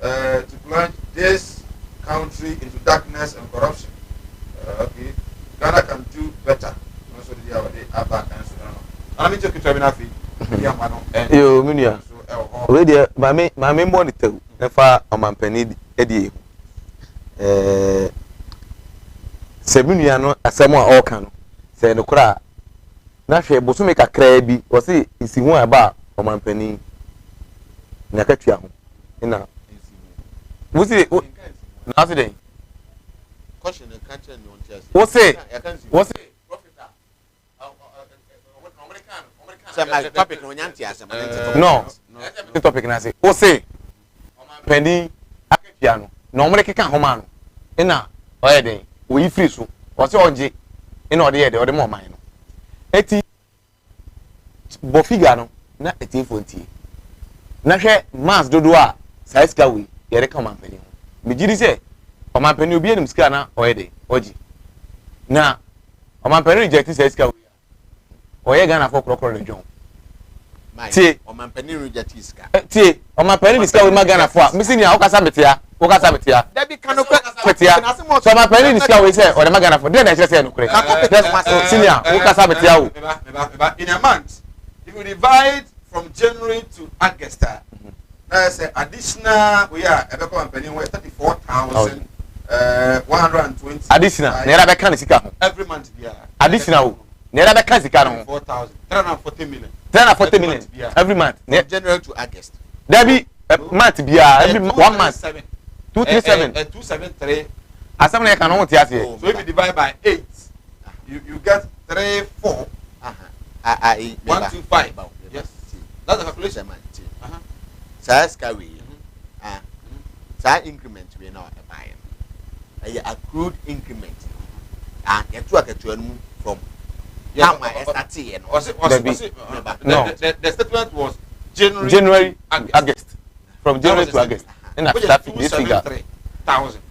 to plunge this country into darkness and corruption. Okay, Ghana can do better. I'm already my monitor never on my penny Eddie. Sebunuano asemo a oka no say no kra na hwe boso make akra bi o say isi hu aba o man pani na katua ho ina wo say na say den caution the country no tia wo say some topic no nyantia some no the topic na say wo say o man pani akatua no na o mreke kan ho ma no ina o ye den we free so what's your onje in order the more mine eti bo figure no na eti fonti na hwe mass dodo a size ka we ye recommend peni me giri se o man peni obi enim ska na oyede oji na o man peni reject size ka we o ye Ghana for krokro le jon tie o man peni reject ska tie o man peni ska we ma Ghana for me senior o kasa betia Debbie cannot petia. So my penny is going to say, or the Magana for dinner, just say, no, senior, in a month, if we divide from January to August, there's an additional, we are ever company, 34,120. Additional, never can every month, additional, never can 4,000, 340 million. 340 million every month, January to August. Debbie, month, every 1 month. 237 273 as someone can only tell you. So if you divide by 8, you get 34 125. Yes, that's the calculation, man. Size carry size increment we now buying a accrued increment get to from now my SRT no the statement was January August from January to August. Which is 273,000.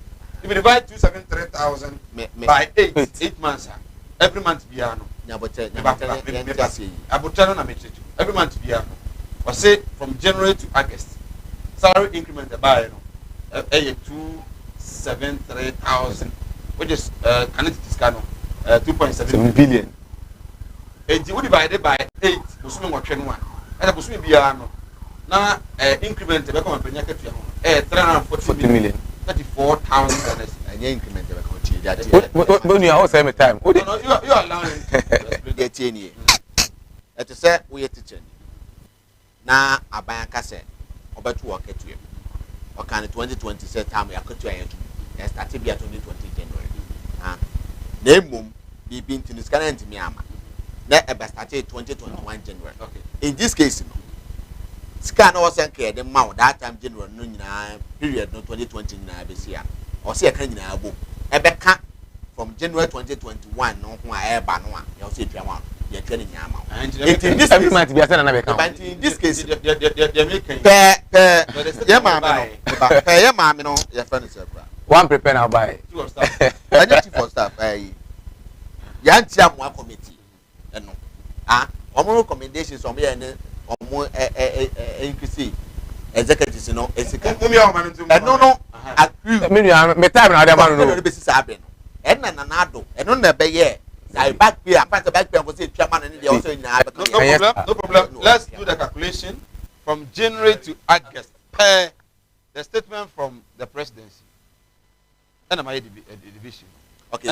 If you divide 273,000 by 8 months, every month piano. Every month piano. Or say from January to August, salary increment the buy 273,000, which is can it discount 2.7 billion. And you divide by 8, Busumi Watchen one, and a Busumi piano. Now increment the company 340 million 34,000 and increment the country that when you are all same time you are allowing get in here at say we are teaching now abanka say obetu work at you or can 2020 say time ya kotu ayetu ya start be 2020 January na mum be been to this current me ama na e start 2021 January. Okay, in this case no scan was nke the mount that time January no nyina period no 2020 na be sia o se kan nyina abo e be ka from January 2021 no ho a e ba no a you say twa ma ye twa ni nyama in this every month be say na be ka but in this case they make ye ma me no ye fa ni se kwa one prepare now buy two of stuff and chief of staff ya ntia mo committee eno omo recommendations omo ye ne omo increase executives no esika no agree me time na dem no be sisa abe no na ado eno na be ye I back pay apart back pay for say chairman and they also no problem let's do the calculation from January to August per the statement from the presidency and my division. Okay,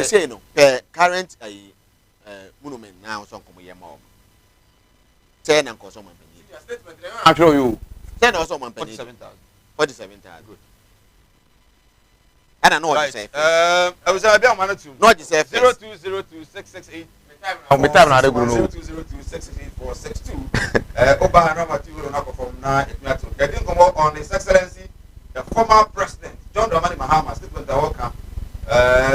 say no per current monument now so come here more 10 and consumer I show you 10 also man 47,000 good. And I know what you say. I was a bit on one or two. Not just 02026668. Me time na dey go no. 0202668462. Oba Hanama TV will not perform now. It matters. Getting come on His Excellency, the former President John Dramani Mahama statement that welcome.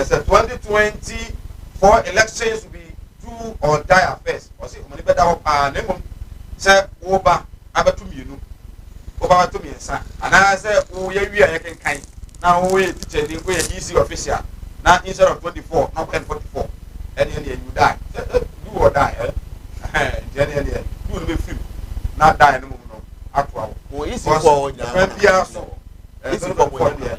Said 2024 elections will be do or die affairs. Or say, "Omani better hope." Name say Oba Abatuminu. Oba Abatumiensa. And I say, "Oh, yeah, we are can kind." Now we teacher we are easy official. Now instead of 24, now 44. And then you die. Do or die. You will be free. Not die no more. Actual. Oh, easy for the easy for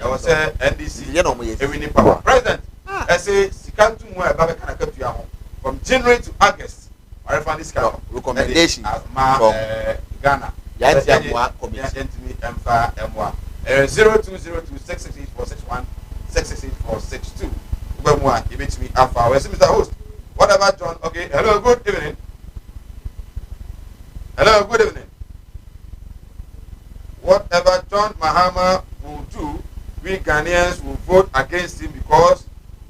I was NDC. You know me. Power. President. I say Sikantu Mwa Baba can come to from January to August. I find this kind of recommendation from Ghana. Yes, yeah, committee. 0202668461 6684662. You meet me alpha. Where's Mr. Host? What about John? Okay, hello, good evening. Hello, good evening. Whatever John Mahama will do, we Ghanaians will vote against him because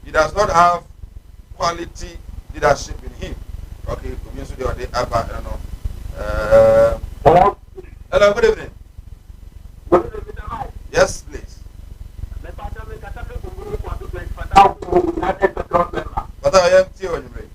he does not have quality leadership in him. Okay, I don't know. Hello, good evening. Yes, please. But I am still on your brain.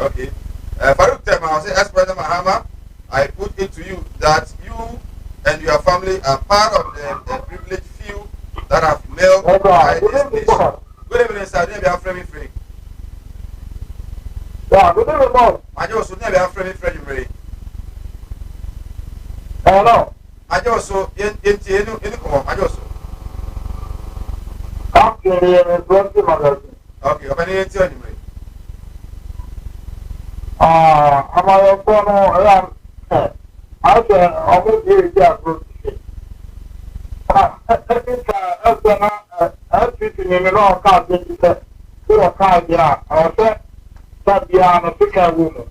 Okay. Farouk Tema, I say, as President Mahama, I put it to you that you and your family are part of the privileged few that have milked by this nation. Good evening, sir. Never have free free. Yeah, good evening. I just never have free free. Hello. I just so in come. I just so. Okay, open it anyway. I'm a phone around. I said, I will give you that. I think I'm treating you in all kinds of things. You are kind, yeah. I said, that you are a African woman.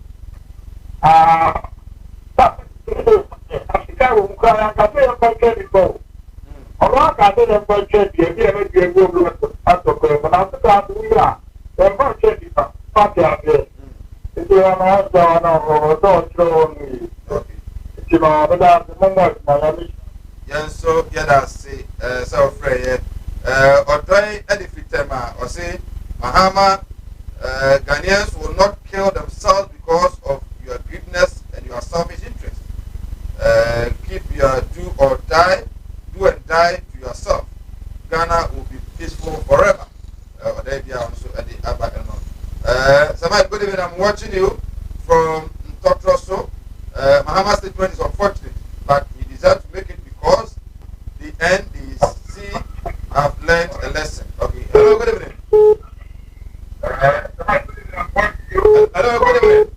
African woman, I can say a budget before. Allah can say a budget, you have a good woman at the club, but after that, we are. The budget is a party out there. If you are not done or don't show me, if you are without the moment, yes, so yeah, that's it. So, Frey, or try any fitema or say, Mahama, Ghanaians will not kill themselves because of your greediness and your selfish interest. Keep your do and die to yourself. Ghana will be peaceful forever. Or they be also at the Abba Samai, good evening. I'm watching you from Totroso. Mahama's statement is unfortunate, but he deserves to make it because the NDC have learned a lesson. Okay. Hello, good evening. Hello, good evening.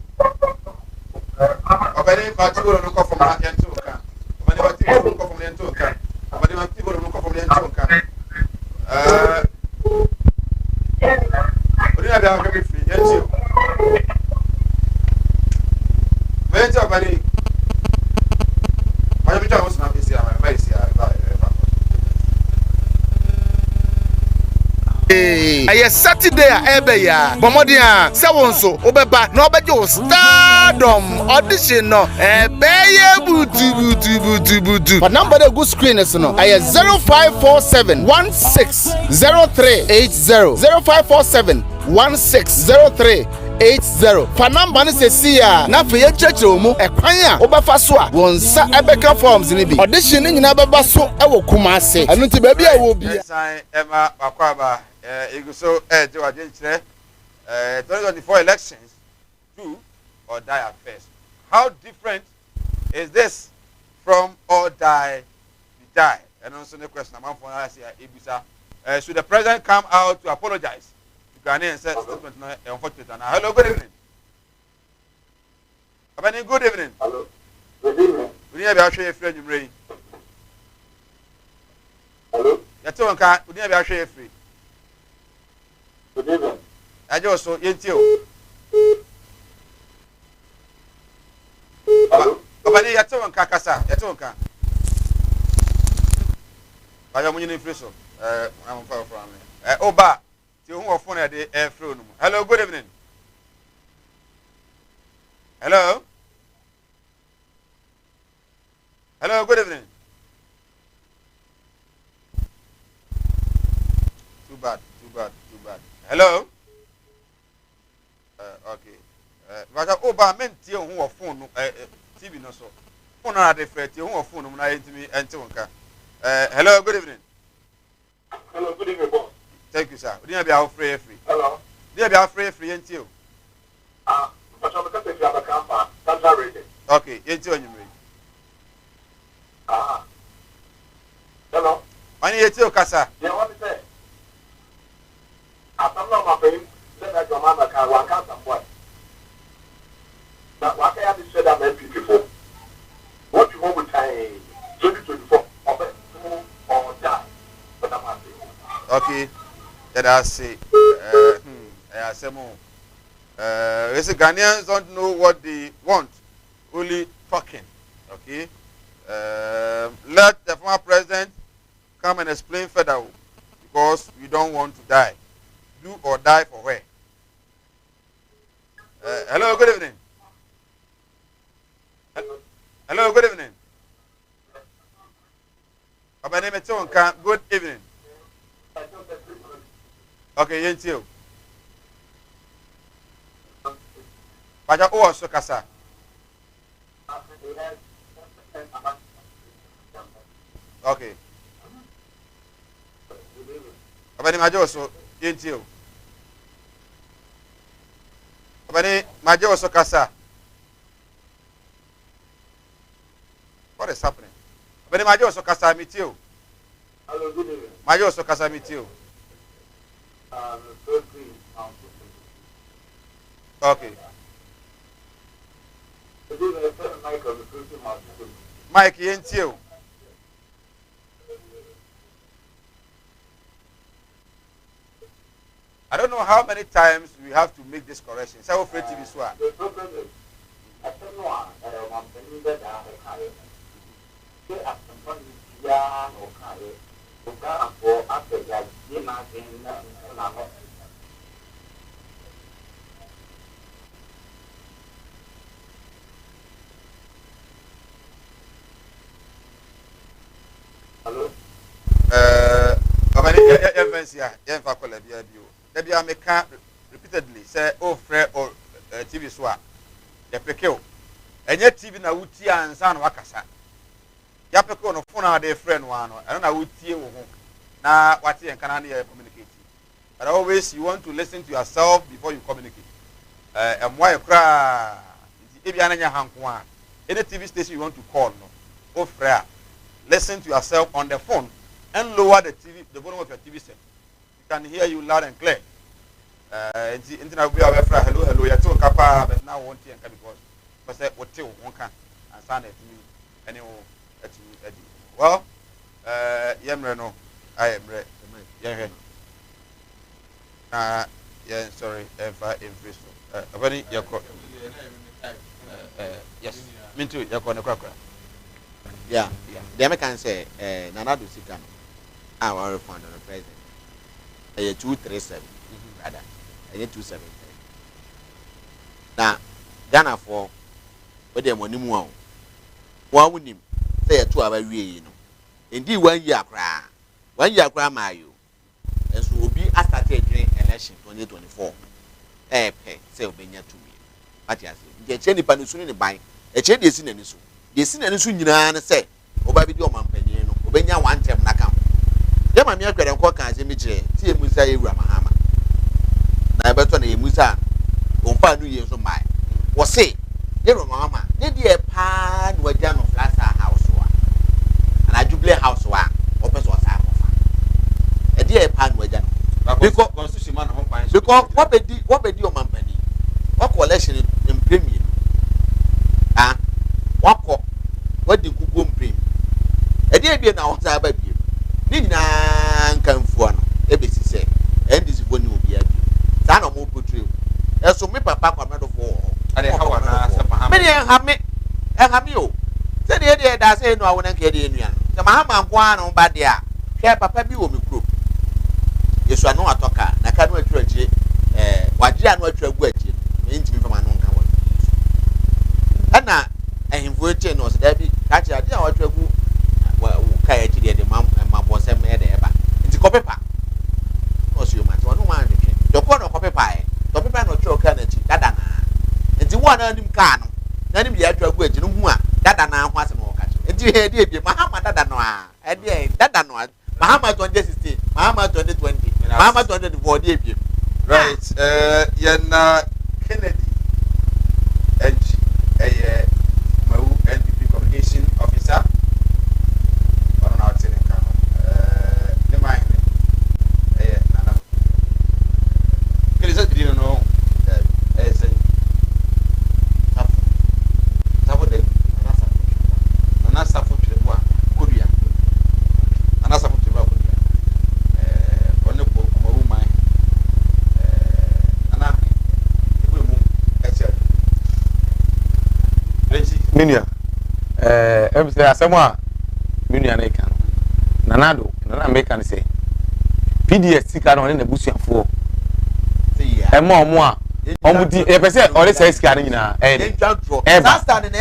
Obey Matthew will look from the end to account. Obey Matthew will look from the end to account. Obey Matthew will look from the end to account. What do you have to be free? Yes, you. Wait up, buddy. Why don't you tell us now? Is here? Hey, Saturday ya Bomodia Sawonso Obeba no bejo Stardom audition no beye butu but number the good screen is no 0547 160380 0547 160380 fa number ni sesi ya na fe ye church mu ekwan a obefa so a wonsa ebeka forms ni bi audition ni nyina beba so e wo Kumase anu ti ba bia wo bia Emma Bakwaba Iguso to Adjenchre 2024 elections, do or die at first. How different is this from or die, die? And also the question I'm for Ibisa. Should the president come out to apologize to Ghanaians? Statement unfortunate. Hello, good evening. Good evening. Hello. Good evening. We need to show you a friend in rain. Hello. That's one car. We need to show you free. Good evening. ajo so yenti o obani yate won ka kasa yate won ka ayo munyi ni freso am fa from oba ti hu o phone de air flow no. Hello, good evening. Hello, good evening. Too bad. Hello. Okay. But oba men ti hu o phone no TV no so. Phone na de free ti hu o phone no na yentimi ente wonka. Hello, good evening. Hello, good evening, boss. Thank you, sir. Didn't be our free. Hello. Didn't be our free until. But I'm going to take you out of camp. That's not ready. Okay, until you ready. Hello. I need to Casa. Yeah, what is it? I'm not my friend. Then I go, Mama, can work out some point. Now, what can I say that many people? What you want with time? 2024 or die? But I'm happy. Okay, let us see. Ghanaians don't know what they want, only talking. Okay, let the former president come and explain further because we don't want to die. Do or die for where? Hello, good evening. Hello, good evening. My name is Tonka. Good evening. Okay, yentio. Baja o so kasa. Okay. Abani majo so yentio. Abani majo so kasa. What is happening? Abani majo so kasa mitio. Hello, good evening. Majo so kasa mitio. Okay. Mike, yentio. I don't know how many times we have to make this correction. So afraid to be sure. The problem is, I don't know. I'm telling that I hello. I make repeatedly say, oh, Fred or TV swap. The pekeo. And yet, TV na uti and San Wakasa. Yapeko no phone our dear friend one. I don't know uti now what and can communicate. But always you want to listen to yourself before you communicate. And why you cry? If you are any TV station you want to call, no, oh, Fred, listen to yourself on the phone and lower the volume of your TV set. Can hear you loud and clear. Internet will be our friend. Hello, you're talking about, but now won't hear because say what you one can and send it to me anyway. Well, Yemreno, I am ready. Yeah, sorry, if I influence. Very your yes, me too. You're going to crack. Yeah. The American say, Nana do Sikano. Our refund on the president. 237 rather 273 now Ghana for where them money more one with him say 2 hours you know indeed 1 year cry my you and so will be after during election 2024 pay say obenya to me what you say the change the panisu ni ban e change the sin anisu nyina na say oba bi di o mampanyin no obenya one term na kam dem am yakwere nko kan je mi kire ti emusa ewura mahama na beto na emusa onfa nu ye so mai wo se ewura mahama ne die pa no waja no flasa house wa ana jubilee house wa opeso sa akofa e die pa no waja no because constitution man ho pan because what be di o mampani what collection in premier what di kugo premier e die bi na wo sa ba bi ni nyinaa nkamfo no ebesi se ndisi boni obi abi saa na mo Hamio. Said the idea that say no, I wouldn't get in. The Mahama Guan on Badia. Share Papa be with me group. Yes, I know a talker. I can't wait to a Wajian what you're waiting. Means me from my own country. And now, I invite you, no, Debbie, catch a dear what you're good. Well, Kayachi, the mum and my boss and made ever. It's a copy pie. Was you much one man? The corner copy pie. The paper no choke energy. That it's the one on him can. Then be at your wage, no more. That now was a more catch. It's your head, Mahama, that no, and that no. Mahama 2016, Mahama 2020, Mahama 2040. Right, Yana Kennedy, NDP communication officer. I don't know how to say it. The mind. Nana. Because you know, as a Saturday, Nana for the one, Korea. Nana for the one, on the book, my Nana, we move, actually. Minia. Say asema Minia na eka. Nanado, nana make say. PDS sika no na busuafo. Emo a omudi e pese ore say sika nyina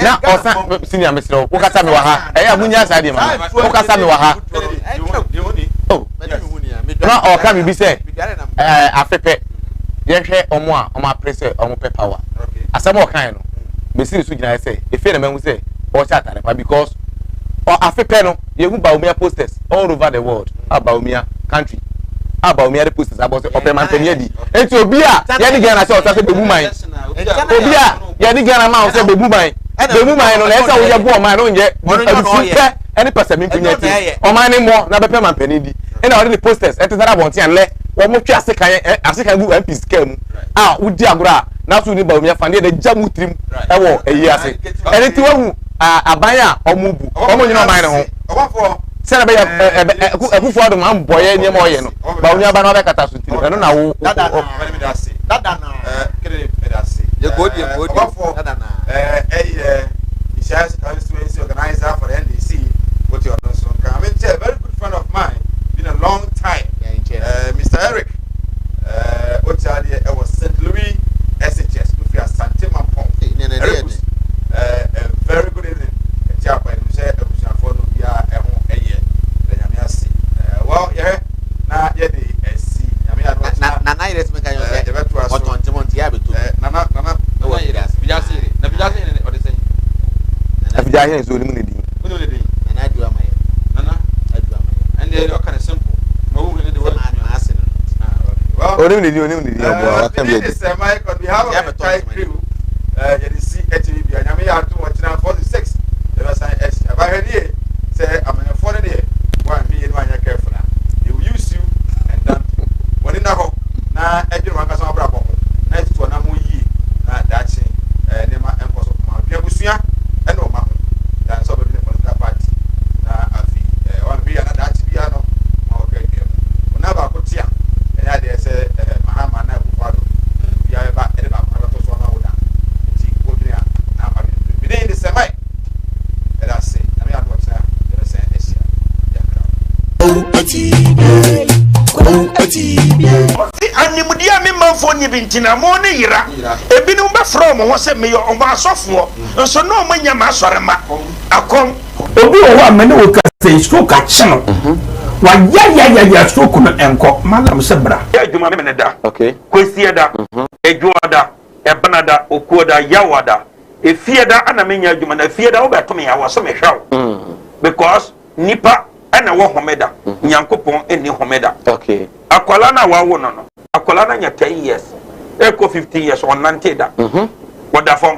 na osa senior mesro wo kasa me wa ha amunya sa de ma wo kasa me wa ha na o ka bi say afepe ye hwe omo a omo press omo pe power asema o kan no me siri su gina say e fe na mahu say o cha tare pa because o afepe no ye hu Baumia posters all over the world about Baumia country about me the posters about open man di enti obi a ye ni gana say o say bebu man obi a ye ni gana ma o say bebu man no na say wo je bo man no nje adufu any person me punya ti o man ni mo na bepe man pani di e na o the posters e tezara bonti anle wo mo twa aseka gu MP scale mu a wo di agora na so ni ba omi afande de jamu trim e wo eyi ase eni ti wo aban a omubu omo nyina man ne ho Obafo sena be ekufu ado man boye ni mo ye no ba omi aba na be kata so tiri no na wo dada na kede pedasi ye godi Obafo dada na Ishas constituency organizer for the NDC what you are so I mean a very good friend of mine been a long time Mr. Eric what I was St. Louis SHS if you are Santima Pong very good evening well yeah na yeah the see na ires me kan yo say o ton timonti ya beto nana bijase o de say afija here so ni mu ne din na adu amaye and they are kind of simple no we need the word well oni mu ne din obo aka be this my god we have a Thai crew you see HTV nyame ya to watch now 46 there was an S about here say I'm in for there one me no anya careful they will use you and then when in ho na ejuru wan kasa obra boko na to na mo yi na dachi ne ma enko so ma bia busua e no ma dan so be ne political party na afi one be na dachi bia no ma o kai bia na ba ko tia e ya de say mahama na ku fado bia ba e ba ko to so na wo da ti ko bi na ma bi ne in the semi e da say na me ado cha e say esia ya animudia me manfo ni bintina mo ne yira ebinu ba from ho se me yo o ba asofo nso no mo nya ma asorema akon obi o wa me ne wo ka say stroke a chino wa ya stroke no enko malam se bra ya djuma me ne da okay kwesi da ejuada ebanada okuoda yawada efieda ana me nya djuma na fieda wo beto me ya wo so me hwaw because nipa ana wo homeda nyankopon eni homeda okay akwala na wawo no akwala na nya 10 years eko 15 years on nante da wada form